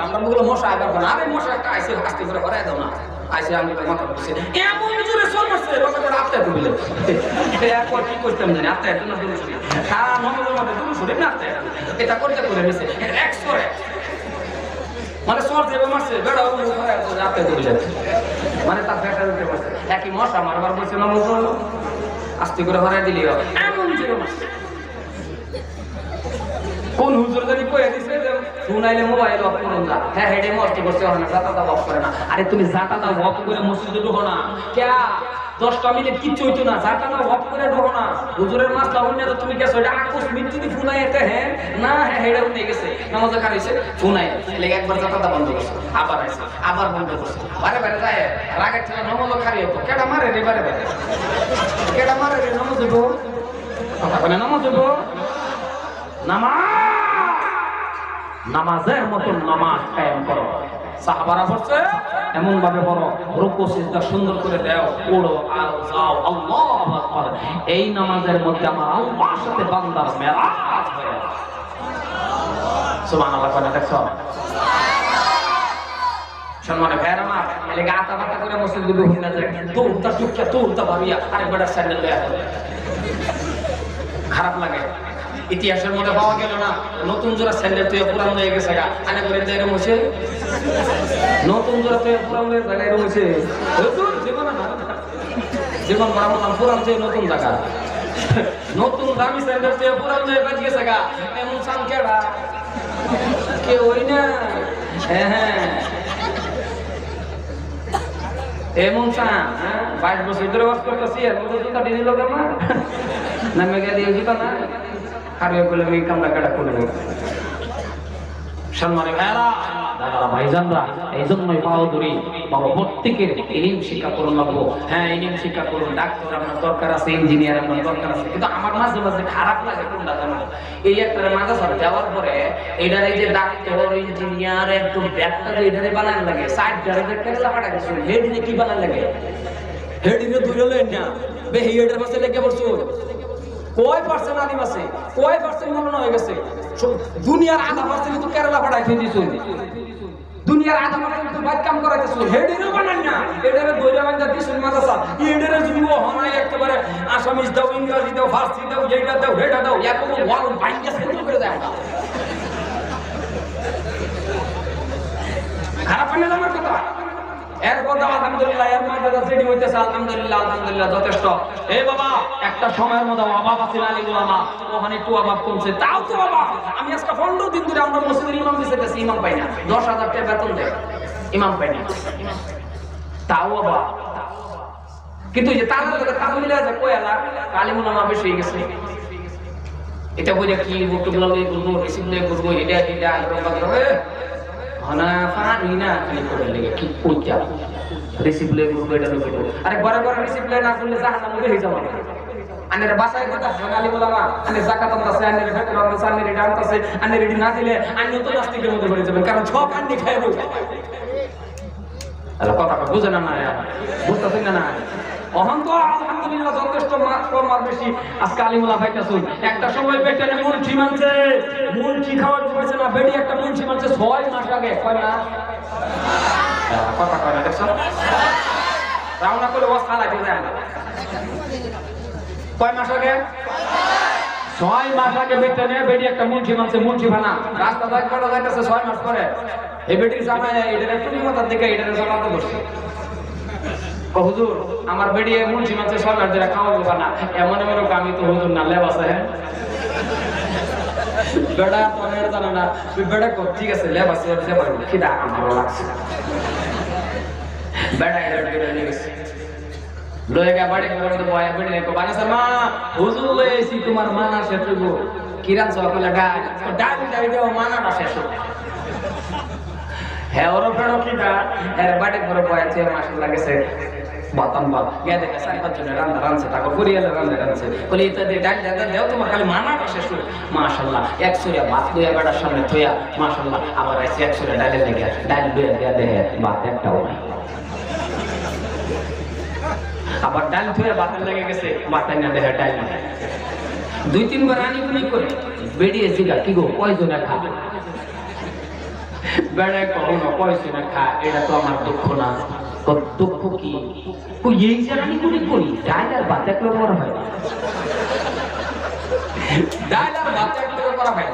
আমরা বললাম মশা আইবার না আরে মশা একটা আইসে আস্তে করে ভরায় দাও না আইসে আমি তো মাথা পড়ছে এমন জোরে চলছে কথা করে আপনি তো বলে একবার কি করতাম জানি আপনি এত না দূর শুনি সারা নামাজের মধ্যে দূর শুনি না এটা করতে করে নিছে 100 মানে সর দেবে মারছে বেড়া ও ভরায় তো আপনি তো বলে মানে তার ফেটার উঠে পড়ছে একই মশা মারবার বলছে না মশা আস্তে করে ভরায় দিলিও এমন জোরে মারছে কোন হুজুর জানি কইয়া দিছে যে শুনাইলে মোবাইল অফ করুন না হ্যাঁ হেডে মস্তি করতে হয় না জাতাটা অফ করে না আরে তুমি জাতাটা অফ করে মসজিদে ঢোকো না কে 10টা মিনিট কিচ্ছু হইতো না জাতাটা অফ করে ঢোকো না হুজুরের মাছ লাগুন না তো তুমি গেছো এটা আকস মিনিট যদি শুনাইতে হ্যাঁ না হ্যাঁ হেডে উঠে গেছে নামাজে খাইছে শুনাই লেগে একবার জাতাটা বন্ধ করছে আবার আইছে আবার বন্ধ করছে বারে বারে যায় রাগের ঠেলা নামাজও খারিয়ে তো কেডা মারে রে বারে বারে কেডা মারে রে নামাজ দেবো কথা বলে নামাজ দেবো নামাজের মতন নামাজ কায়েম করো সাহাবারা পড়ছে এমন ভাবে পড়ো রুকু সিজদা সুন্দর করে দাও পড়ো আর যাও আল্লাহু আকবার এই নামাজের মধ্যে আমার আল্লাহর সাথে বান্দার মেরাজ হয় সুবহানাল্লাহ বলে দেখছো সম্মানে ভাইরা মা এলে গাতা বাতা করে মসজিদে ঢুকে না যায় দৌড়টা ভাবিয়া আরেকবার স্যান্ডেল লয়া খারাপ লাগে ইতিহাসের মধ্যে পাওয়া গেল না নতুন জোড়া স্যান্ডেল তুই পুরান হয়ে গেছে গা আনে করে দেয় মুছে নতুন জোড়া তুই পুরান হয়ে জায়গায় মুছে জীবন বরাবর পুরান তুই নতুন জায়গা নতুন দামি স্যান্ডেল তুই পুরান হয়ে বাজ গেছে গা এমন সান কেডা কে ওই না হ্যাঁ এমন সান 22 বছর ধরে বাস করতেছি আর জুতা দিল কেমন নামে গিয়ে দিয়ে জুতা না আর বলে আমি কামরা কাটা করে দেব সম্মানিত ভাইরা দাদারা ভাইজানরা এই জন্যই বাহাদুরি বাবা প্রত্যেকের ইলম শিক্ষা করুন লাগবো হ্যাঁ ইলম শিক্ষা করুন ডাক্তার আপনার দরকার আছে ইঞ্জিনিয়ার আপনার দরকার আছে কিন্তু আমার মাঝে মাঝে খারাপ লাগে কোনটা জানো এই একটা মাদ্রাসা যাওয়ার পরে এটার এই যে ডাক্তার ইঞ্জিনিয়ার একটু ব্যাগটা যে এটারে বানান লাগে সাইড যারা দেখতে গেলে ফাটা গেছে হেড দিয়ে কি বানান লাগে হেড দিয়ে দূরে লইন না বে হেডের পাশে লেগে পড়ছো কয় পার্সেন্ট আলিম আছে কয় পার্সেন্ট মনন হয়ে গেছে দুনিয়ার আধা পার্সেন্ট তো কেরালা পাঠাই দিয়েছো দুনিয়ার আধা পার্সেন্ট তো বাইক কাম করাইতেছো হেডেরও বানান না এটারে দইরা বান্দা দিছুন মাদ্রাসা এটারে যদি ও হনাই একেবারে আসামিজ দাও ইংরেজি দাও ফার্সি দাও এইটা দাও হেডা দাও এরকম ওয়াল বাইকে সেট করে দেয় খারাপ না আমার কথা এরপর আলহামদুলিল্লাহ এর মাদ্রাসা সেটি হইতেছে আলহামদুলিল্লাহ যথেষ্ট এই বাবা একটা সময়ের মধ্যে অভাব আছিল আলী ওলামা ওখানে একটু অভাব কমছে তাও তো বাবা আমি আজকে 15 দিন ধরে আমরা মসজিদের ইমাম দিতেছি ইমাম পাই না 10,000 টাকা বেতন দেয় ইমাম পাই না তাও বাবা কিন্তু এই যে তাদের মিলে আছে কয়লা আলী ওলামা বেশি হয়ে গেছে এটা বলে কি বক্তব্য লই করবো রিসিভ লই করবো এটা হনা পানি না খালি করে লেগে কি কইতা রিসিভ লই করবো এটা লই করবো আরে বড় বড় রিসিভ লই না করলে জাহান্নামে হয়ে যাবে আনের বাসায় কথা সোনালি বলামা আনের যাকাত আমতাছে আনের ফেতরা আমতাছে আনের রিডা আমতাছে আনের রিডি না দিলে আন্য তো নাস্তিকের মধ্যে পড়ে যাবেন কারণ সব আন্নি খায় বই আরে কথা বুঝেন না বুঝতেছেন না অহন্ত আলহামদুলিল্লাহ যথেষ্ট মার বেশি আজকে আলিমুল্লাহ পাইতেছ একটা সময় পেটে মুন্সি মানছে মুন্সি খাওয়ার পাইছে না বেডি একটা মুন্সি মানছে 6 মাস আগে কয় না কথা কয় না দেখছো রাউনা করে ওয়াস খালা দিয়ে যায় কয় মাস আগে 6 মাস আগে বেতনে বেডি একটা মুন্সি মানছে মুন্সি ভানা রাস্তা দাগ করা যাইতেছে 6 মাস পরে এই বেডির জামাই এটার একটু নিমতার দিকে এটার জামাতে বসে হুজুর আমার বেডি মুন্সি মানছে 6 মাস ধরে খাওয়াবো না এমন এমন আমি তো হুজুর না লেব আছে হ্যাঁ বেড়া পনের জানা না তুই বেড়া কর ঠিক আছে লেব আছে যে পারবো খিদা আমারও লাগছে বেড়া এটা নিয়ে গেছে লয়ে গা বাড়ি করে তো বয়া বেড়ে নেই বানা শর্মা হুজুর লয়ে এসি তোমার মানা শেষ হইব কিরান সকালে ডাল ডাল দাও মানাটা শেষ হইব হ্যাঁ ওর ফেরো কিটা এর বাড়ি করে বয়া চেয়ে মাশাআল্লাহ গেছে বাতান বা গে দেখে সারি পাঁচজনের রান্না রাঁধছে টাকা পরিয়ালে রাঁধছে বলে এটা দিয়ে ডাল দাও তোমার খালি মানাটা শেষ হইব মাশাআল্লাহ এক সুরে ভাত লইয়া বেড়ার সামনে থইয়া মাশাআল্লাহ আবার আইছে এক সুরে ডালে লেগে ডাল লইয়া দেয়া দেহে ভাত একটাও নাই আবার ডাল ধুয়ে বাতান লেগে গেছে বাতান না দেখে ডাল না 2-3 বার আনি গুনি করে বেরিয়ে জিগা কি গো কয়জনে খা বেড়ে কখনো কয়জনে খা এটা তো আমার দুঃখ না দুঃখ কি কই এই যে আনি গুনি করি ডাল আর ভাত একলো করা হয় ডাল আর ভাত একলো করা হয়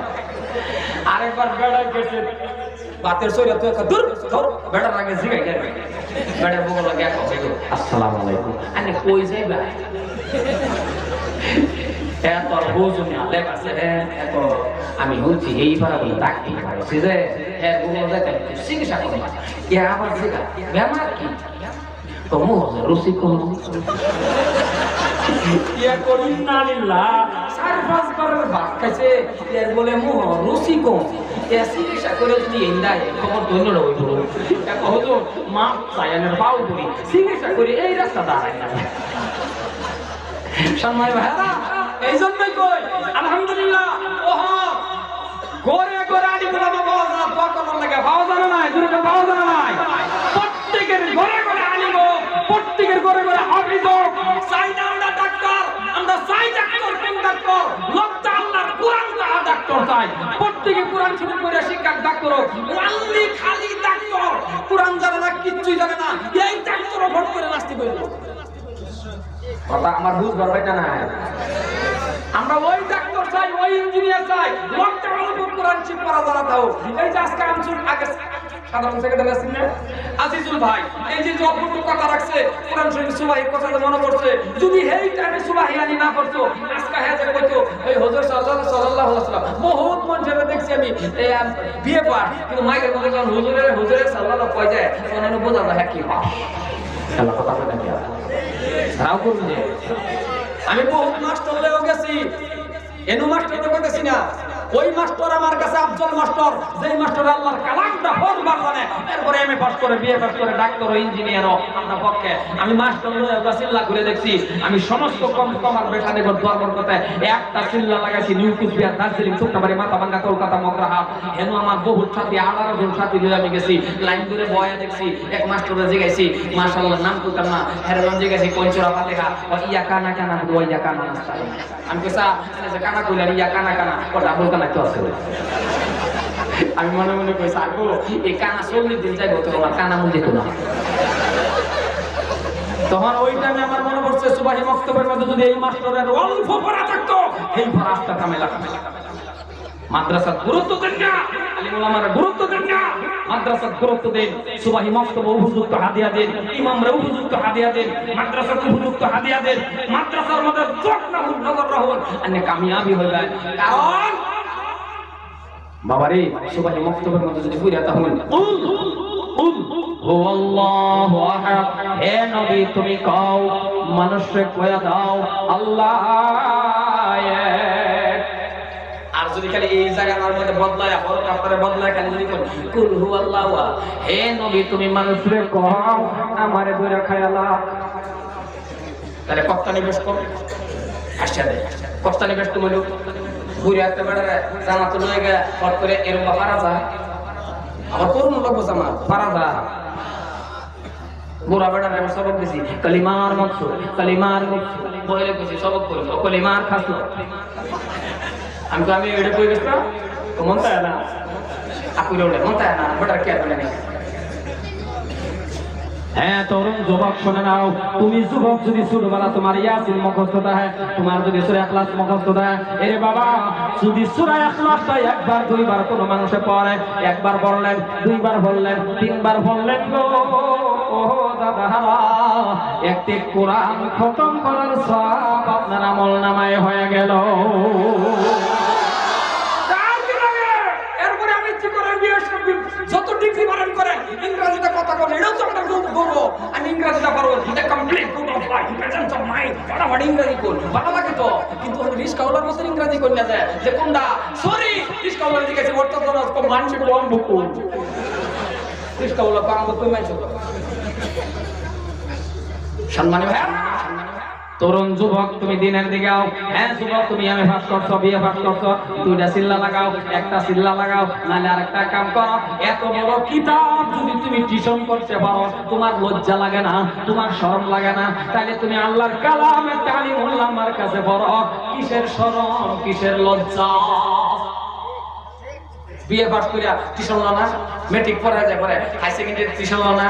আরেকবার বেড়ে গেছে বাতের সইরা তো দূর দূর বেড়ার আগে জিগাই যাবে বেড়ার বগল লাগে কইতো আসসালামু আলাইকুম আনে কই যাইবা এত বুঝুন না লেবাসে এত আমি বলছি এই পারা বলে ডাকতে পারে সিজে হ্যাঁ বগল যাইতে চিকিৎসা করব ইয়া আবার জিগা বেমার কি তো মোহ রুসি কোন ইয়া করিম না লিল্লাহ 4-5 বারের ভাত খাইছে এর বলে মোহ রুসি কোন এ চিকিৎসা করে যদি ইন্দায় খবর ধন্য হইব এক হুজুর মা সায়ানের বাউ ধরি চিকিৎসা করে এই রাস্তা দাঁড়ায় না সম্মানিত ভাইরা এই জন্যই কই আলহামদুলিল্লাহ ওহ গোরে গোরে আদি বলা বাবা পাকানোর লাগে পাওয়া জানা নাই দুটো পাওয়া জানা নাই প্রত্যেকের ঘরে ঘরে আলিম প্রত্যেকের ঘরে ঘরে হাফিজ চাই না আমরা ডাক্তার আমরা চাই ডাক্তার কোন ডাক্তার লোকটা আল্লাহর কোরআন কা ডাক্তার চাই প্রত্যেকে কোরআন শুরু করে শিক্ষক ডাক্তার ওয়াল্লি খালি ডাক্তার কোরআন জানে না কিচ্ছুই জানে না এই ডাক্তার ভোট করে নাস্তি কইলো কথা আমার বুঝবার পাইতা না আমরা ওই ডাক্তার চাই ওই ইঞ্জিনিয়ার চাই লোকটা অল্প কোরআন শিখ পড়া জানা দাও এই যে আজকে আমসুর আগে সাধারণ সেক্রেটারি আছেন না আজিজুল ভাই এই যে অপূর্ণ কথা রাখছে কোরআন শরীফ সুবহানের কথা মনে পড়ছে যদি এই টাইমে সুবহানি না পড়তো আজকে হ্যাঁ যে কইতো এই হুজুর সাল্লাল্লাহু আলাইহি ওয়াসাল্লাম বহুত মানুষের দেখছি আমি বিয়ে পার কিন্তু মাইকের মধ্যে যখন হুজুরে সাল্লাল্লাহু কই যায় তখন বোঝা যায় হ্যাঁ কি হয় আল্লাহ কথা বলে কি রাও করুন যে আমি বহুত মাস্টার লয়েও গেছি এনু মাস্টার তো কইতেছি না ওই মাস্টার আমার কাছে আফজল মাস্টার যেই মাস্টার আল্লাহর কালামটা পড়বার জানে এরপরে এমএ পাস করে বিএ পাস করে ডাক্তার ও ইঞ্জিনিয়ার আমরা পক্ষে আমি মাস্টার লয়ে গাছিল্লা ঘুরে দেখছি আমি সমস্ত কমার বেশানে ঘর দরবার করতে একটা চিল্লা লাগাইছি নিউ কুচবিহার দার্জিলিং ছোট্টবাড়ি মাথাভাঙ্গা কলকাতা মগরাহাট এনু আমার বহুত সাথী 18 জন সাথী লয়ে আমি গেছি লাইন ধরে বয়া দেখছি এক মাস্টারে জিগাইছি মাশাআল্লাহ নাম কইতাম না হেরাম জিগাইছি কোন চোরা ফাতিহা ইয়া কানা কানা ইয়া কানা নাস্তাই আমি কইছা যে কানা কইলা ইয়া কানা কানা ও ডাবল কানা তো আছে আমি মনে মনে কইছি আগো এই কানা 40 দিন যাইবো তো আমার কানা মুন দিত না তখন ওই টাইমে আমার মনে পড়ছে সুবহানি মক্তবের মধ্যে যদি এই মাস্টারের অল্প পড়া থাকতো এই পড়াটা কামেলা মাদ্রাসা গুরুত্ব দেন না আলিম ওলামারা গুরুত্ব দেন না মাদ্রাসা গুরুত্ব দেন সুবহানি মক্তব উপযুক্ত হাদিয়া দেন ইমামরা উপযুক্ত হাদিয়া দেন মাদ্রাসা উপযুক্ত হাদিয়া দেন মাদ্রাসার মধ্যে চোখ না নজর রাখুন আপনি কামিয়াবি হয়ে যায় কারণ বাবারে সুবহানি মক্তবের মধ্যে যদি পড়া তাহলে হুয়াল্লাহু আহাদ হে নবী তুমি কও মানুষকে কয়া দাও আল্লাহ আর যদি খালি এই জায়গার মধ্যে বদলায় হরফ আপনারে বদলায় খালি যদি কুল হুয়াল্লাহু হে নবী তুমি মানুষকে কও আমারে ধরে খায়ালা তাহলে কপ্তানি বেশ কর আসছে দে কপ্তানি বেশ তো বলো বুড়ি একটা বেড়ারে জামা তো লয়ে গিয়ে হট করে এরকম পারা যায় আবার করুন লোক জামা পারা যায় বুড়া বেড়ারে আমি সবক দিছি কালিমার মকসুদ বলে কইছি সবক করি কালিমার খাসলো আমি তো আমি এড়ে কই গেছিলাম তো মন তাই না আপুরে ওড়ে মন তাই না বেটার কে বলে না হ্যাঁ তরুণ যুবক শুনে নাও, তুমি যুবক যদি ছোটবেলা তোমার ইয়াসিন মুখস্থ থাকে, তোমার যদি সূরা ইখলাস মুখস্থ থাকে, এরে বাবা যদি সূরা ইখলাসটা একবার দুইবার কোনো মানুষে পড়ে, একবার বললেন, দুইবার বললেন, তিনবার বললেন গো ও দাদারা, একটি কোরআন খতম করার সওয়াব আপনার আমলনামায় হয়ে গেল। যত ডিগ্রি বারণ করে ইংরেজিতে কথা বলে, এটাও তো আমরা বলবো আমি ইংরেজিটা পারবো, এটা complete good of life present of mind, ফটাফট ইংরেজি কোন ভালো লাগে তো। কিন্তু রিস্কাওয়ালার মতো ইংরেজি কোন না যায় যে কোনটা সরি রিস্কাওয়ালার দিকে আছে বর্তমান কম মানসিক কম বুকু রিস্কাওয়ালা কাম করতে মাইছো সম্মানী ভাই। তরুণ যুবক তুমি দিনের দিকে আও, হ্যাঁ যুবক তুমি আমি পাস করছো, বিয়ে পাস করছো, দুইটা চিল্লা লাগাও, একটা চিল্লা লাগাও, নাহলে আরেকটা কাম করো। এত বড় কিতাব যদি তুমি টিউশন করতে পারো, তোমার লজ্জা লাগে না, তোমার শরম লাগে না, তাহলে তুমি আল্লাহর কালামে তালিমুল আমার কাছে পড়ো, কিসের শরম কিসের লজ্জা। বিয়ে পাস করিয়া টিউশন লো না, মেট্রিক পড়া যায় পরে হাই সেকেন্ডারি টিউশন লো না,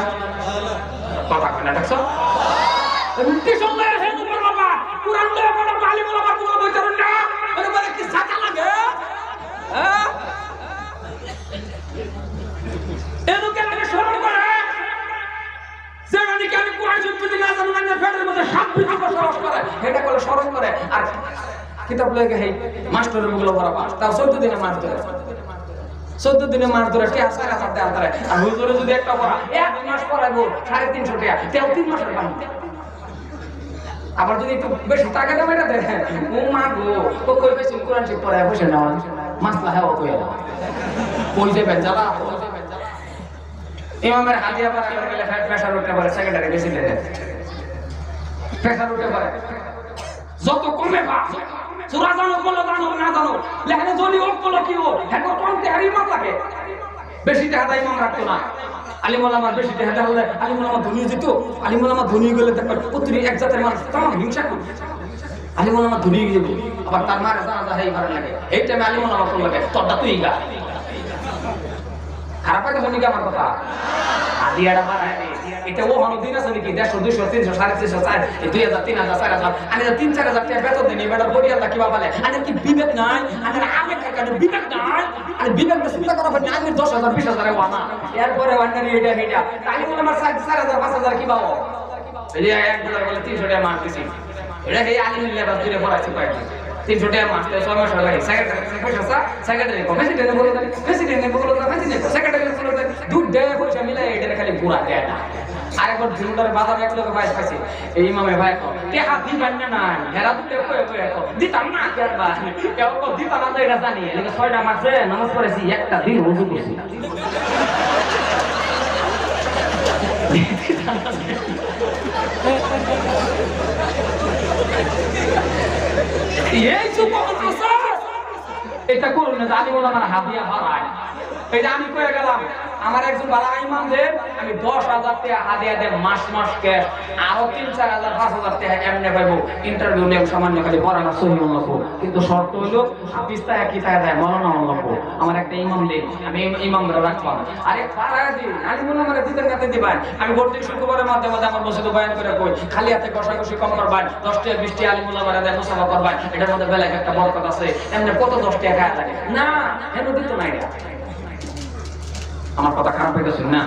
কথা কয় না দেখছো টিউশন লো হে তোমার বাবা কুরআন লো বড় তালিম লো বাবা তোমার বইতার না আরে বলে কি সাকা লাগে হ্যাঁ এনো কেন শরম করে যেটা নাকি আমি কোরআন যদি না জানি না ফেরের মধ্যে সাত বিন্দু বসবাস করে এটা বলে শরম করে। আর কিতাব লয়ে হে মাস্টারের মুগলো বড় পাস তাও 14 দিনে মার ধরে 14 দিনে মার ধরে কে আসার আসার দেন ধরে। আর হুজুরে যদি একটা পড়া এক মাস পড়াবো 350 টাকা তেও 3 মাসের পানি। আবার যদি একটু বেশি টাকা দাম এটা দেন ও মা গো তো কই বেশি কোরআন শিখ পড়ায় বসে নাও মাসলা হেও কই না কই যাবে জ্বালা ইমামের হাদিয়া পড়া করে গেলে প্রেসার উঠতে পারে, সেকেন্ডারি বেশি দেয় প্রেসার উঠতে পারে। যত কমে বা সূরা জানো বলো জানো না জানো লেখানে জলি ও বলো কি ও হ্যাঁ কোনতে হারি মার লাগে বেশি টাকা দাই ইমাম রাখতো না। আলিম ওলামার বেশি টাকা হলে আলিম ওলামা ধনী যেত, আলিম ওলামা ধনী গেলে দেখবেন প্রতিটি এক জাতের মানুষ তামাম হিংসা করে। আলিম ওলামা ধনী গিয়ে যাবে আবার তার মার জানা হেই ভালো লাগে এই টাইমে আলিম ওলামা কোন লাগে তোরটা তুই গা খারাপ লাগে শুনি আমার কথা হাদিয়াটা বাড়ায় এটা ও হলো দিন আছে নাকি 150 200 300 350 2000 3000 4000 আমি 3-4000 টাকা বেতন দিই বেটা বড়ি আল্লাহ কি বাবালে আমি কি বিবেক নাই আমি আগে কাকানে বিবেক নাই আমি বিবেক না চিন্তা করা পারি আমি 10000 20000 এ ওয়ানা এরপরে ওয়ান্ডারি এটা তাই বলে আমার 4000 5000 কি পাবো এই যে 1000 বলে 300 টাকা মার দিছি এটা এই আলিম লেবার দূরে পড়াইছে পাই 300 টাকা মাস তাই 6 মাস লাগে সেক্রেটারি প্রেসিডেন্ট বলে দেয় প্রেসিডেন্ট বলে দেয় প্রেসিডেন্ট সেক্রেটারি বলে দেয় দুধ দেয় পয়সা মিলাই এটা খালি পুরা দেয় না। আরেকবার ঝুমদার বাজার এক লোক ভাই পাইছে এই ইমামে ভাই কো তে হাত দিবেন না না হেরা তো কই কো দিতাম না কি আর বা কেউ কো দিতাম না এটা জানি এলাকা 6টা মাসে নামাজ পড়েছি একটা দিন ওযু করছি এই যুবক আছে এটা করুন না জানি বলা আমার হাদিয়া হারায় এটা আমি কয়ে গেলাম আমার একজন বালা ইমামদের আমি 10,000 টাকা হাদিয়া দেব মাস মাস ক্যাশ আরো 3-4,000 5,000 টাকা এমনি পাইবো ইন্টারভিউ নিয়ে সামান্য খালি পড়ানো সহি হলো কিন্তু শর্ত হলো হাফিজ টাকা কি টাকা দেয় মাওলানা হলো আমার একটা ইমাম দেই আমি ইমামরা রাখলাম আরে পাড়ায় দিই আমি বললাম আমার দিতেন কাতে দিবেন আমি প্রত্যেক শুক্রবারের মাধ্যমে আমার মসজিদে বয়ান করে কই খালি হাতে কষাকষি কম করবেন 10 টাকা 20 টাকা আলিমুল্লাহ মারা দেয় মুসাফা করবেন এটার মধ্যে বেলা একটা বরকত আছে এমনি কত 10 টাকা গায়ে লাগে না হেন দিত না এটা আমার কথা খারাপ হয়ে গেছে না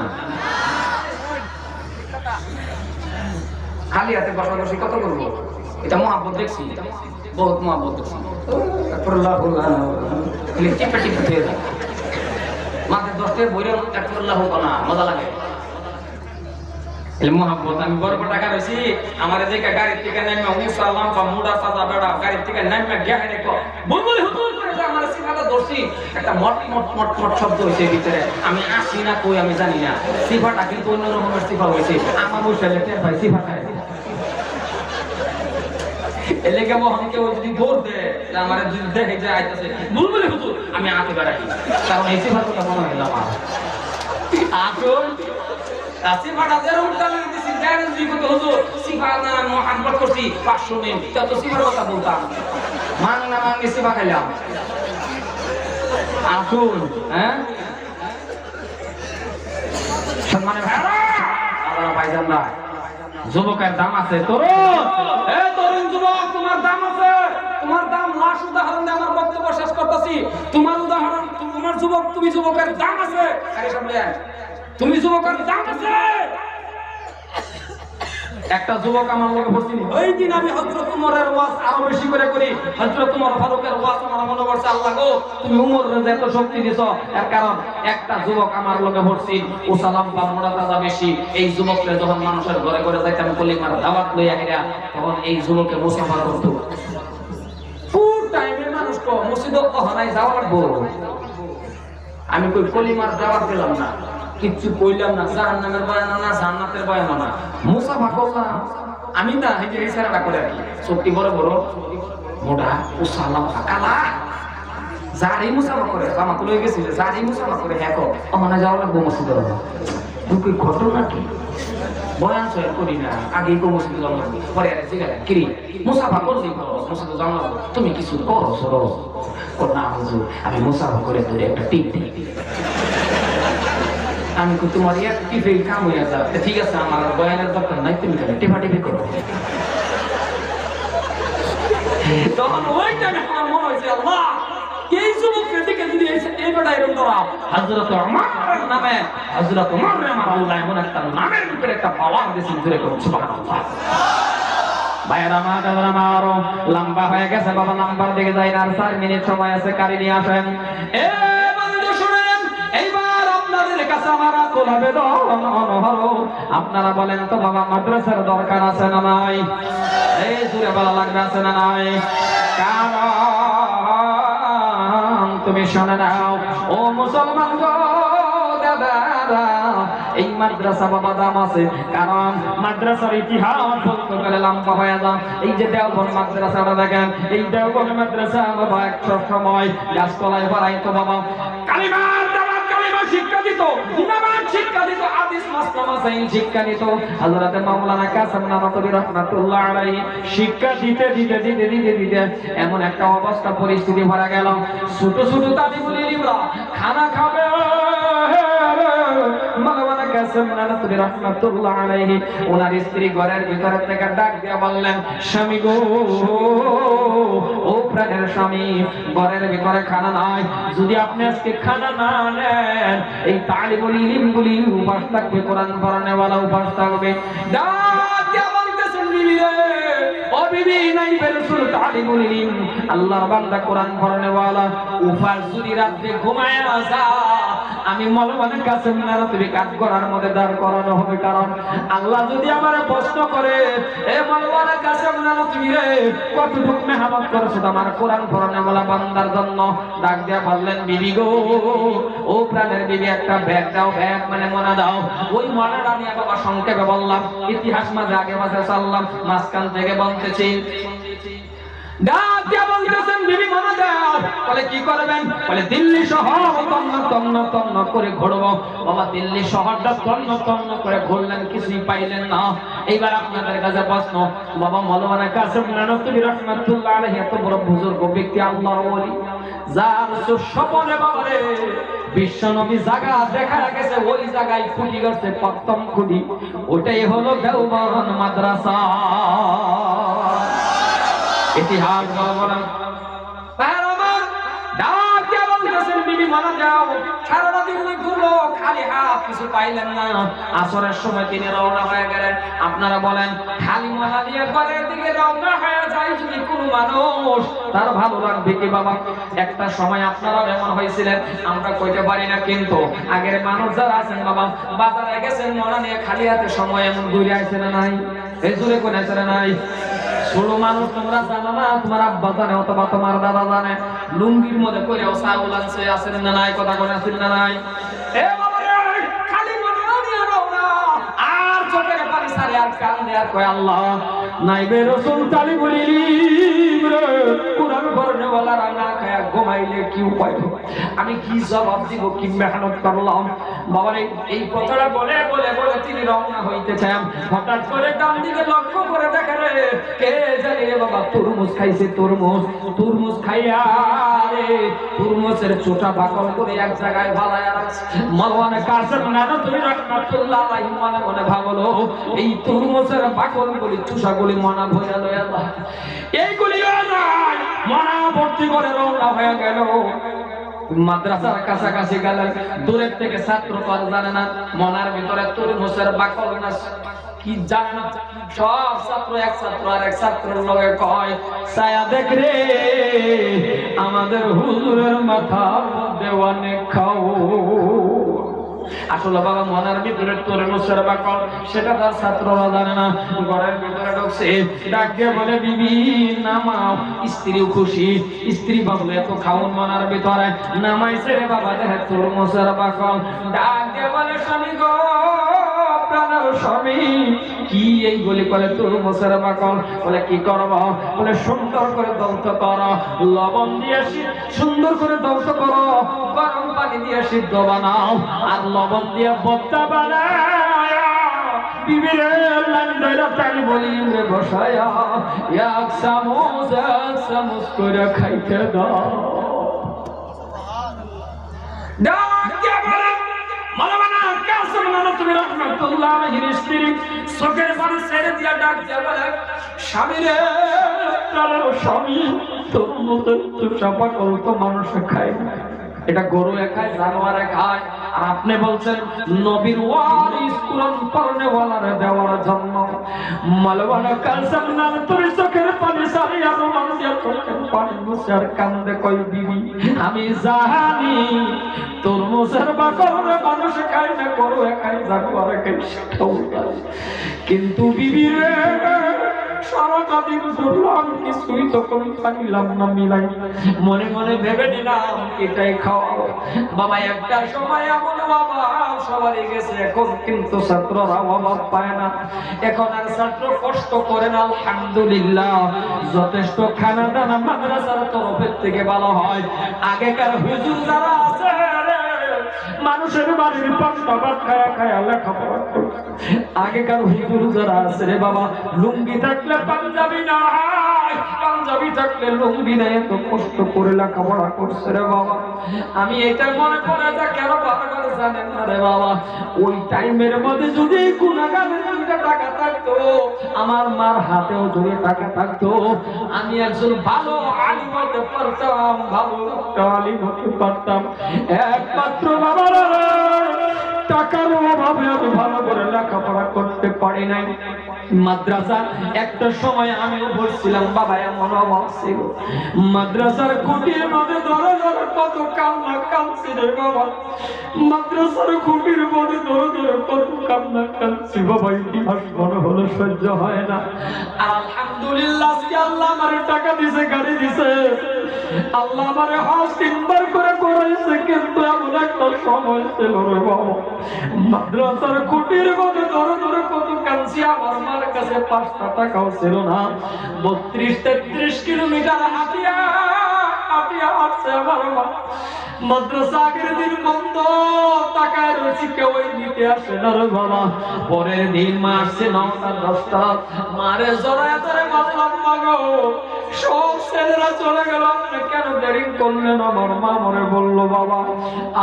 খালি হাতে বসে কত করবো এটা মহাব্বত দেখছি বহুত মহাব্বত দেখছি মাঝে 10 টাকা বইরে একফুল্লাহ হোক না মজা লাগে মহাব্বত আমি বড় টাকা রয়েছি আমার এদিকে গাড়ির থেকে নেমে মুসালাম বা মুডা সাজা বেড়া গাড়ির থেকে নেমে গিয়ে দেখো বুলবুল হুতুল করে আমার সিফাটা দর্শি একটা মট মট মট মট শব্দ হয়েছে ভিতরে আমি আসি না কই আমি জানি না সিফাটা কিন্তু অন্য রকমের সিফা হয়েছে আমার বসে টের ভাই সিফা খায় এলাকা মহন কেউ যদি দৌড় দেয় আমার যদি দেখে যে আইতেছে বুলবুল হুতুল আমি আতে বেড়াই কারণ এই সিফাটা মনে হয় আমার আসল সিফাটা যেরকম চালু দিছি জানেন জীবন হুজুর সিফা না মোহাম্মদ করছি 500 দিন তত সিফার কথা বলতাম মান না মান সিফা খাইলাম আসুন হ্যাঁ সম্মানের ভাইরা আপনারা ভাই ভাইজানরা, যুবকের দাম আছে। তরুণ, এ তরুণ যুবক, তোমার দাম আছে। তোমার দাম লাশ উদাহরণ দিয়ে আমার বক্তব্য শেষ করতেছি। তোমার উদাহরণ, তোমার যুবক, তুমি যুবকের দাম আছে। আরে সামনে আয়, তুমি যুবকের দাম আছে। একটা যুবক আমার লোকে বলছিল, ওই দিন আমি হযরত উমরের ওয়াজ আরো বেশি করে করি। হযরত উমর ফারুকের ওয়াজ আমার মনে পড়ছে, আল্লাহ গো তুমি উমরের যে এত শক্তি দিছো, এর কারণ একটা যুবক আমার লোকে বলছিল, ও সালাম বা মুরাদাদা বেশি। এই যুবককে যখন মানুষের ঘরে ঘরে যাইতাম কলিমার দাওয়াত লইয়া গিয়া, তখন এই যুবককে মুসাফা করত। পুরো টাইমে মানুষ কো মসজিদে কখনাই যাওয়া লাগবো। আমি কই কলিমার দাওয়াত দিলাম না, কিচ্ছু কইলাম না, জাহান্নামের বয়ান না, জান্নাতের বয়ান না, মুসাফা করলাম। আমি না এই যে ইশারাটা করে রাখি, চোখটি বড় বড়, মোটা, উসালাম কালা, যারি মুসাফা করে জামা তুলে গেছিল, যারি মুসাফা করে হ্যাঁ কো ওখানে যাওয়া লাগবো মসজিদে। তুই ঘটনা কি বয়ান সয়ান করি না, আগেই তো মসজিদে যাওয়া লাগবে, পরে আরে জিজ্ঞাসা কিরি মুসাফা করলি মসজিদে যাওয়া লাগবে, তুমি কিছু করো সরো না হুজুর, আমি মুসাফা করে ধরে একটা টিপ দিই। আমি কই তোমার এক টিপে কাম হইয়া যাও। ঠিক আছে, আমার বয়ানের দরকার নাই, তুমি কেন টিপাটিপি করো। তখন ওই টাইমে আমার মনে হয়েছে, আল্লাহ এই যুবকের দিকে যদি এই বেটা এরকম করা, হযরত ওমর নামে, হযরত ওমর আমার আল্লাহ এমন একটা নামের ভিতরে একটা পাওয়ার দিয়েছেন, জোরে করুন সুবহানাল্লাহ। ভাইরা আমার লম্বা হয়ে গেছে বাবা, নাম্বার দিকে যাই না, আর 4 মিনিট সময় আছে, কারি নিয়ে আসেন। এ বন্ধু শুনেন, এইবার আপনাদের কাছে আমার আকুল আবেদন, আপনারা বলেন তো বাবা মাদ্রাসার দরকার আছে না নাই? এই জুড়ে বলা লাগবে, আছে না নাই? কারণ তুমি শুনে নাও ও মুসলমান গো দাদারা, এই মাদ্রাসা বাবা দাম আছে। কারণ মাদ্রাসার ইতিহাস বলতে গেলে লম্বা হয়ে যায়। এই যে দেওবন্দ মাদ্রাসাটা দেখেন, এই দেওবন্দ মাদ্রাসা বাবা একটা সময় গাছতলায় বাড়াইতো বাবা, কালিমার দাওয়াত, কালিমা শিক্ষা দিত, নামাজ শিক্ষা দিত, হাদিস মাসলামাসাইল শিক্ষা দিত। হযরত মাওলানা কাসেম নানতবী রাহমাতুল্লাহ আলাইহি শিক্ষা দিতে দিতে দিতে দিতে দিতে এমন একটা অবস্থা পরিস্থিতি ভরা গেল, ছোট ছোট তালিবুল ইলমরা খানা খাবে। মাওলানা কাসেম নানতবী রাহমাতুল্লাহ আলাইহি ওনার স্ত্রী ঘরের ভিতর থেকে ডাক দিয়ে বললেন, স্বামী গো, ও প্রাণের স্বামী, ঘরের ভিতরে খানা নাই, যদি আপনি আজকে খানা না নেন এই তালিবুল ইলমগুলি উপাস থাকবে, কোরআন পড়ানেওয়ালা উপাস থাকবে। ডাক দিয়ে বলতেছেন, বিবি রে, ও বিবি, নাই বেরসুল তালিবুল ইলম, আল্লাহর বান্দা কোরআন পড়ানেওয়ালা উপাস যদি রাতে ঘুমায় আসা, আমি মাওলানা কাসেম নানতবী কাজ করার মধ্যে দাঁড় করানো হবে। কারণ আল্লাহ যদি আমারে প্রশ্ন করে, এ মাওলানা কাসেম নানতবী রে, কতটুকু মেহনত করেছো আমার কোরআন পড়ানেওয়ালা বান্দার জন্য? ডাক দিয়া বললেন, বিবি গো, ও প্রাণের বিবি, একটা ব্যাগ দাও, ব্যাগ মানে মনে দাও। ওই মনেটা নিয়ে বাবা সংক্ষেপে বললাম, ইতিহাস মাঝে আগে মাঝে চাললাম, মাঝখান থেকে বলতেছি। ডাক দিয়া বলতেছেন, বিবি মনে দাও। বলে কি করবেন? বলে দিল্লি শহর তন্ন তন্ন তন্ন করে ঘুরবো। বাবা দিল্লি শহরটা তন্ন তন্ন করে ঘুরলেন, কিছুই পাইলেন না। এইবার আপনাদের কাছে প্রশ্ন, বাবা মাওলানা কাসেম নানতবী রাহমাতুল্লাহ আলাইহি এত বড় বুজুর্গ ব্যক্তি, আল্লাহর ওলি, যার স্বপনে বাবারে বিশ্ব নবী জায়গা দেখা গেছে, ওই জায়গায় খুঁটি গেছে প্রথম খুঁটি, ওটাই হলো দেওবন্দ মাদ্রাসা। ইতিহাস বলেন, ডাক দিয়ে বলতেছেন, বিবি মানা যাও, সারা দিন ঘুরলো, খালি হাত, কিছু পাইলেন না। আসরের সময় তিনি রওনা হয়ে গেলেন। আপনারা বলেন, খালি মালা দিয়ে ঘরের দিকে রওনা হয়ে যায় যদি কোনো মানুষ, তার ভালো লাগবে কি বাবা? একটা সময় আপনারা এমন হয়েছিলেন, আমরা কইতে পারি না, কিন্তু আগের মানুষ যারা আছেন বাবা, বাজারে গেছেন মালা নিয়ে, খালি হাতে সময় এমন ঘুরে আসছে না নাই? এই জোরে কোন আছে না নাই? ছোট মানুষ তোমরা জানো না, তোমার আব্বা জানে অথবা তোমার দাদা জানে, লুঙ্গির মধ্যে কইরাও চাউল আনছে, আছেন না নাই? কথা কোন আছেন না নাই? এ বাবা রে, খালি মনে নিয়ে নাও না, আর চোখের পানি সারে আর কান দেয়ার কয় আল্লাহ নাই বে রাসূল তালিবুল ইলম রে, কুরআন পড়নেওয়ালা না খায়া ঘুমাইলে কি উপায়? আমি কি জবাব দিব, কি মেহনত করলাম? বাবার এই কথাটা বলে বলে বলে তিনি রওনা হইতেছেন। হঠাৎ করে ডান দিকে লক্ষ্য করে দেখে রে, কে জানি রে বাবা তরমুজ খাইছে। তরমুজ খাইয়া রে তরমুজের চোটা বাকল করে এক জায়গায় ভালায়া রাখছে। মাওলানা কাসেম নানতুবি রাহমাতুল্লাহ আলাইহি মনে মনে ভাবলো, এই তরমুজের বাকলগুলি চুষাগুলি মনা ভইরা লয়া যায়, এইগুলি মনা ভর্তি করে রওনা হয়ে গেল। মাদ্রাসার কাছাকাছি গেলেন, দূরের থেকে ছাত্র তো আর জানে না মনার ভিতরে তরমুজের বাকল না কি জানে না। সব ছাত্র এক ছাত্র আর এক ছাত্রের লগে কয়, ছায়া দেখ রে আমাদের হুজুরের মাথার মধ্যে অনেক খাও। আসলে বাবা মনার ভিতরে তরমুজের বাকল, সেটা তার ছাত্ররা জানে না। ঘরের ভিতরে ঢুকছে, ডাক দিয়ে বলে, বিবি নামাও। স্ত্রীও খুশি, স্ত্রী ভাবলো এত খাওন মনার ভিতরে, নামাইছে রে বাবা দেখে তরমুজের বাকল। ডাক দিয়ে বলে, স্বামী গো প্রাণের স্বামী, কি এইগুলি করে তরমুজের বাকল? বলে কি করব? বলে সুন্দর করে দৌত করো, লবণ দিয়ে সুন্দর করে দৌত করো, গরম পানি দিয়ে সিদ্ধ বানাও, আর লবণ দিয়ে ভর্তা বানাও। বিবিরে লান্ডাইরা পানি বলি রে বসায়া এক চামচ করে খাইতে দাও। ডাক দিয়ে বলে, মাওলানা কাসেম নানতুবি রাহমাতুল্লাহ আলাইহির স্ত্রী চোখের পানি ছেড়ে দিয়া ডাক দিয়ে বলে, স্বামী রে প্রাণের স্বামী, তরমুজের চোষা বাকল তো মানুষ খায় না, এটা গরু খায়, জানোয়ার খায়, আর আপনি বলছেন নবীর ওয়ারিস কুরআন পড়নেওয়ালারে দেওয়ার জন্য। মাওলানা কাসেম নানতুবি চোখের পানি সারিয়া রোমান দিয়া চোখের পানি মুছে আর কান্দে কই, বিবি আমি জানি তরমুজের বাকল মানুষ খায় না, গরু খায়, জানোয়ার খায়, কিন্তু বিবি রে সারাটা দিন ঘুরলাম, কিছুই তখন পাইলাম না মিলাই, মনে মনে ভেবে নিলাম এটাই খাওয়া। বাবা একটা সময় এমন অভাব সবারই গেছে, এখন কিন্তু ছাত্ররা অভাব পায় না। এখন আর ছাত্র কষ্ট করে না, আলহামদুলিল্লাহ যথেষ্ট খানা দানা মাদ্রাসার তরফের থেকে ভালো হয়। আগেকার হুজুর যারা আছে মানুষের বাড়ির পান্তা ভাত খায়া খায়া লেখাপড়া করছে। আগেকার হুজুর যারা আছে রে বাবা, লুঙ্গি থাকলে পাঞ্জাবি নাই, পাঞ্জাবি থাকলে লুঙ্গি নাই, এত কষ্ট করে লেখাপড়া করছে রে বাবা। আমি এটা মনে করে যা কেন ভালো করে জানেন না রে বাবা, ওই টাইমের মধ্যে যদি গুনাহগারের 2 টাকা থাকতো, আমার মার হাতেও যদি টাকা থাকতো, আমি একজন ভালো আলিম হতে পারতাম, ভালো আলিম হতে পারতাম। একমাত্র বাবা টাকার অভাবে আমি ভালো করে লেখাপড়া করতে পারি নাই। মাদ্রাসা একটা সময় আমিও পড়ছিলাম বাবা, এমন অভাব ছিল, মাদ্রাসার খুঁটির মধ্যে ধরে ধরে কত কান্না কাঁদছি রে বাবা, মাদ্রাসার খুঁটির মধ্যে ধরে ধরে কত কান্না কাঁদছি বাবা, ইতিহাস মনে হলো সহ্য হয় না। আলহামদুলিল্লাহ আল্লাহ আমার টাকা দিছে, গাড়ি দিছে, আল্লাহ আমারে হজ 3 বার করে করাইছে, কিন্তু এমন একটা সময় ছিল রে বাবা, মাদ্রাসার খুঁটির মধ্যে ধরে ধরে কত কাঁদছি, আমার মার কাছে 5টা টাকাও ছিল না। 32-33 কিলোমিটার হাঁটিয়া হাঁটিয়া আসছে আমার মা। মাদ্রাসা আগের দিন বন্ধ, টাকার রুচি কেউ নিতে আসে না রে বাবা। পরের দিন মা আসছে 9টা 10টা, মারে জড়ায় ধরে বললাম, মাগো সব ছেলেরা চলে গেল, আপনি কেন দেরি করলেন? আমার মা মনে বললো, বাবা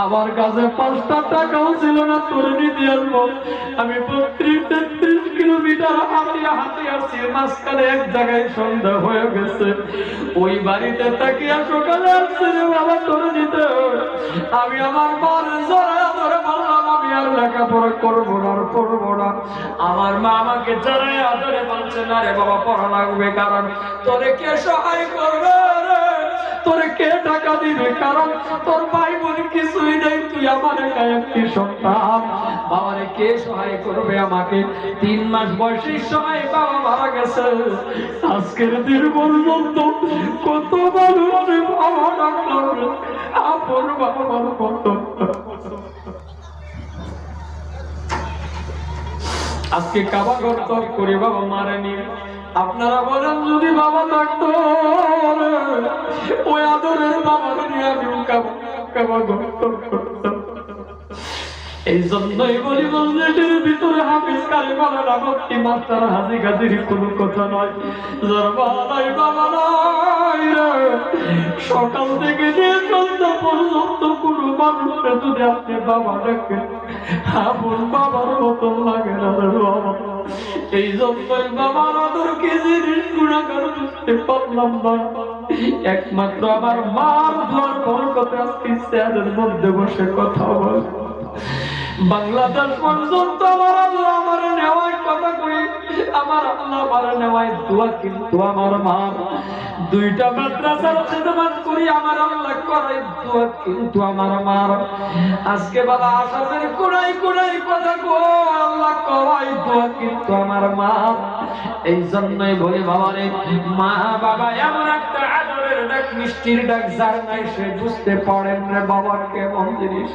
আমার কাছে 5টা টাকাও ছিল না, তোরে নিতে আসবো। আমি 32-33 কিলোমিটার হাঁটিয়া হাঁটিয়ে আসছি, মাঝখানে এক জায়গায় সন্ধ্যা হয়ে গেছে, ওই বাড়িতে তাকিয়া সকালে আসছে রে বাবা তোরে নিতে। আমি আমার মার জড়ায় ধরে বললাম, আমি আর লেখাপড়া করবো না, আর পড়বো না। আমার মা আমাকে জড়ায় ধরে বলছে, না রে বাবা পড়া লাগবে, কারণ তোরে কে সহায় করবে রে, তোরে কে টাকা দিবে, কারণ তোর ভাই বোন কিছুই নেই, তুই আমার একটি সন্তান, বাবারে কে সহায় করবে আমাকে? 3 মাস বয়সের সময় বাবা মারা গেছে, আজকের দিন পর্যন্ত কত মানুষের বাবা ডাকলাম, আপন বাবার কত। আজকে কাবা ঘর তর করে বাবা মারেনি, আপনারা বলেন যদি বাবা থাকতো ওই আদরের বাবার নিয়ে আমি কাবা করতাম। এই জন্যই বলি মসজিদের ভিতরে হাফিজ কারি মালানা মুফতি মাস্টার হাজি গাজির কোনো কথা নয়। যার বাবা নাই বাবা নাই রে, সকাল থেকে নিয়ে সন্ধ্যা পর্যন্ত কোনো মানুষকে যদি আপনি বাবা ডাকেন আপন বাবার মতো লাগে না রে বাবা। এই জন্যই বাবার আদর কি জিনিস গুণাগার বুঝতে পারলাম না। একমাত্র আমার মার দোয়ার বরকতে আজকে চেয়ারের মধ্যে বসে কথা বল। বাংলাদেশ পর্যন্ত আমার আল্লাহ আমার নেওয়ায় কথা কই, আমার আল্লাহ আমার নেওয়ায় দোয়া, কিন্তু আমার মা দুইটা মাদ্রাসার খেদমত করি আমার আল্লাহ করাই দোয়া, কিন্তু আমার মা আজকে বাবা আসামের কোনাই কোনাই কথা কো আল্লাহ করাই দোয়া, কিন্তু আমার মা। এই জন্যই বলি বাবারে, মা বাবা এমন একটা আদরের ডাক, মিষ্টির ডাক, যার নাই সে বুঝতে পারেন রে বাবা কেমন জিনিস।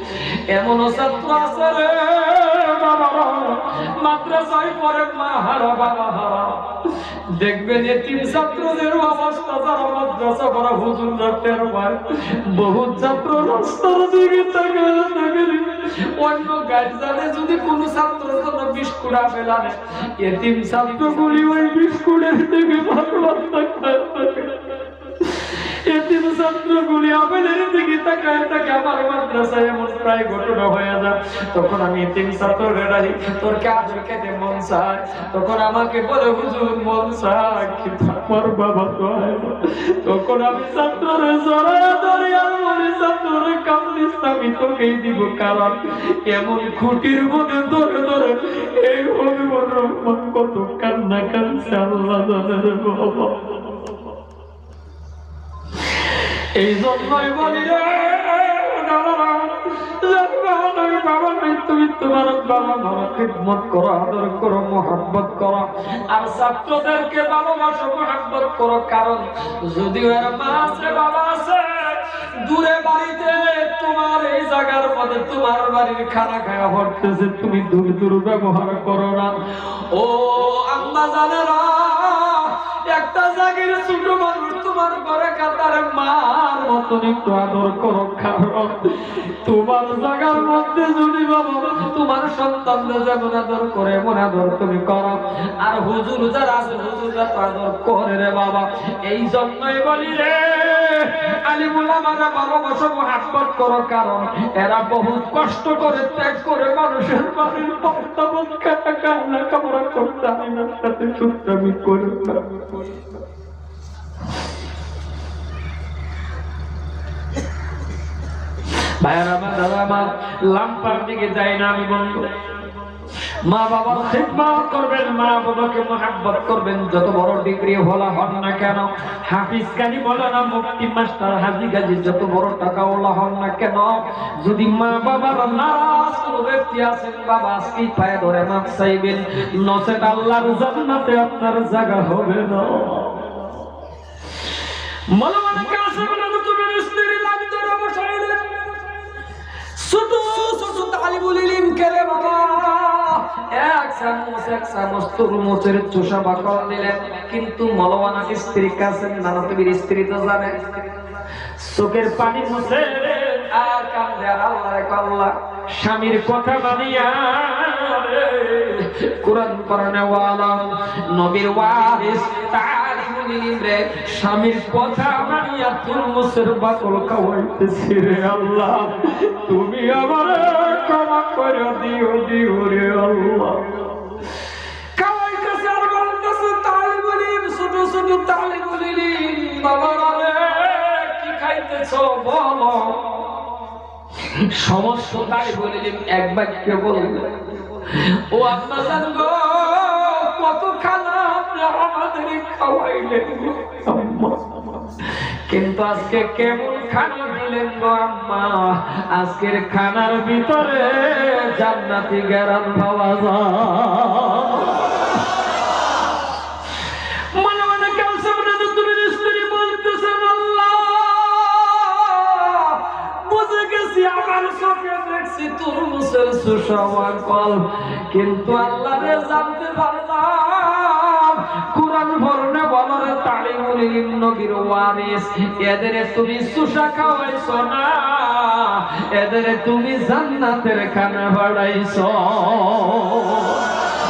এমন ছাত্র আছে রে বাবা মাদ্রাসায় পড়ে মা হারা বাবা হারা। দেখবেন এতিম ছাত্রদের অবস্থা, যারা মাদ্রাসা পড়া হুজুররা টের পায়। বহুত ছাত্র রাস্তার দিকে তাকায় থাকে, অন্য গার্জিয়ানে যদি কোনো ছাত্রের জন্য বিস্কুট আপেল আনে, এতিম ছাত্রগুলি ওই বিস্কুটের দিকে ভালোবাস থাকে। এতিম ছাত্রগুলি আপেলের দিকে তাকায় থাকে। আমার মাদ্রাসায় এমন প্রায় ঘটনা হয়ে যায়। তখন আমি এতিম ছাত্ররা রাজি, তোর কাজের খেতে মন চায়, তখন আমাকে বলে হুজুর মন চায় কিন্তু আমার বাবা তো হয় না। তখন আমি ছাত্ররে জড়ায় ধরি আর বলি ছাত্ররে কামড়িস আমি তোকেই দিব, কারণ এমন খুঁটির মধ্যে ধরে ধরে এই হবিবুর রহমান কত কান্না কাঁদছে আল্লাহ জানে বাবা। এই জন্যই বলি রে বাবা নাই, তুমি তোমার বাবা মার খিদমত করো, আদর করো, মহব্বত করো, আর ছাত্রদেরকে ভালোবাসো, মহব্বত করো। কারণ যদিও এর মা আছে বাবা আছে দূরে বাড়িতে, তোমার এই জায়গার মধ্যে তোমার বাড়ির খানা খাওয়া পড়তেছে, তুমি দূর দূর ব্যবহার করো না। ও আম্মা জানে না একটা জায়গার ছোট মানুষ তোমার ঘরে কাতার মার মতন একটু আদর করো। কারণ তোমার জায়গার মধ্যে যদি বাবা তোমার সন্তানদের যেমন আদর করে এমন আদর তুমি করো, আর হুজুর যারা আছে হুজুররা তো আদর করে রে বাবা। এই জন্যই বলি রে আলিমুল আমারা ভালোবাসো, মহব্বত করো, কারণ এরা বহুত কষ্ট করে ত্যাগ করে মানুষের বাড়ির পর্দাবত কাটা কান্না কামড়া করতে আমিনার সাথে সুত্রামি করে না। ভাইয়ার আমার দাদা আমার লাম্পার দিকে যাই না আমি বন্ধু। মা বাবার খিদমত করবেন, মা বাবাকে মহব্বত করবেন, যত বড় ডিগ্রি হলা হন না কেন, হাফিজ কারি মাওলানা মুফতি মাস্টার হাজি গাজী যত বড় টাকাওয়ালা হন না কেন, যদি মা বাবার নারাজ কোন ব্যক্তি আছেন বাবা আজকেই পায়ে ধরে মাফ চাইবেন, নচেত আল্লাহর জান্নাতে আপনার জায়গা হবে না। মাওলানা কাসেম নবীর স্ত্রী লাগতো না বসাইলেন, ছোট ছোট তালিবুল ইলম কেলে বাবা এক চামচ তরমুজের চোষা বাকল দিলেন। কিন্তু মাওলানা স্ত্রী কাসেম নবীর স্ত্রী তো জানে, চোখের পানি মুছে আর কান্দে আর আল্লাহ স্বামীর কথা মানিয়া কোরআন পড়ানেওয়ালা নবীর ওয়ারিস তালিবুল ইলম রে স্বামীর কথা মানিয়া তরমুজের বাকল খাওয়াইতেছি রে আল্লাহ, তুমি আমারে ক্ষমা করে দিও দিও রে আল্লাহ। খাওয়াইতেছে আর বলতেছে তালিবুল ইলম, ছোট ছোট তালিবুল ইলম বাবারা রে কি খাইতেছো বলো। সমস্ত তালিবুল ইলম এক বাক্যে বলবে, ও আম্মা জান গো কত খানা আপনি আমাদের খাওয়াইলেন আম্মা, কিন্তু আজকে কেমন খানা দিলেন গো আম্মা, আজকের খানার ভিতরে জান্নাতি গ্যারান পাওয়া যায়। মনে মনে কাসেম নবীর স্ত্রী বলতেছেন আল্লাহ বুঝে গেছি, আমার চোখে দেখছি তরমুজের সুস্বাদ ফল, কিন্তু আল্লাহ রে জানতে পারলাম কোরআন তিন নবীর ওয়ারিস, এদের তুমি সুশা খাওয়াইছো না, এদের তুমি জান্নাতের খানা বাড়াইছো।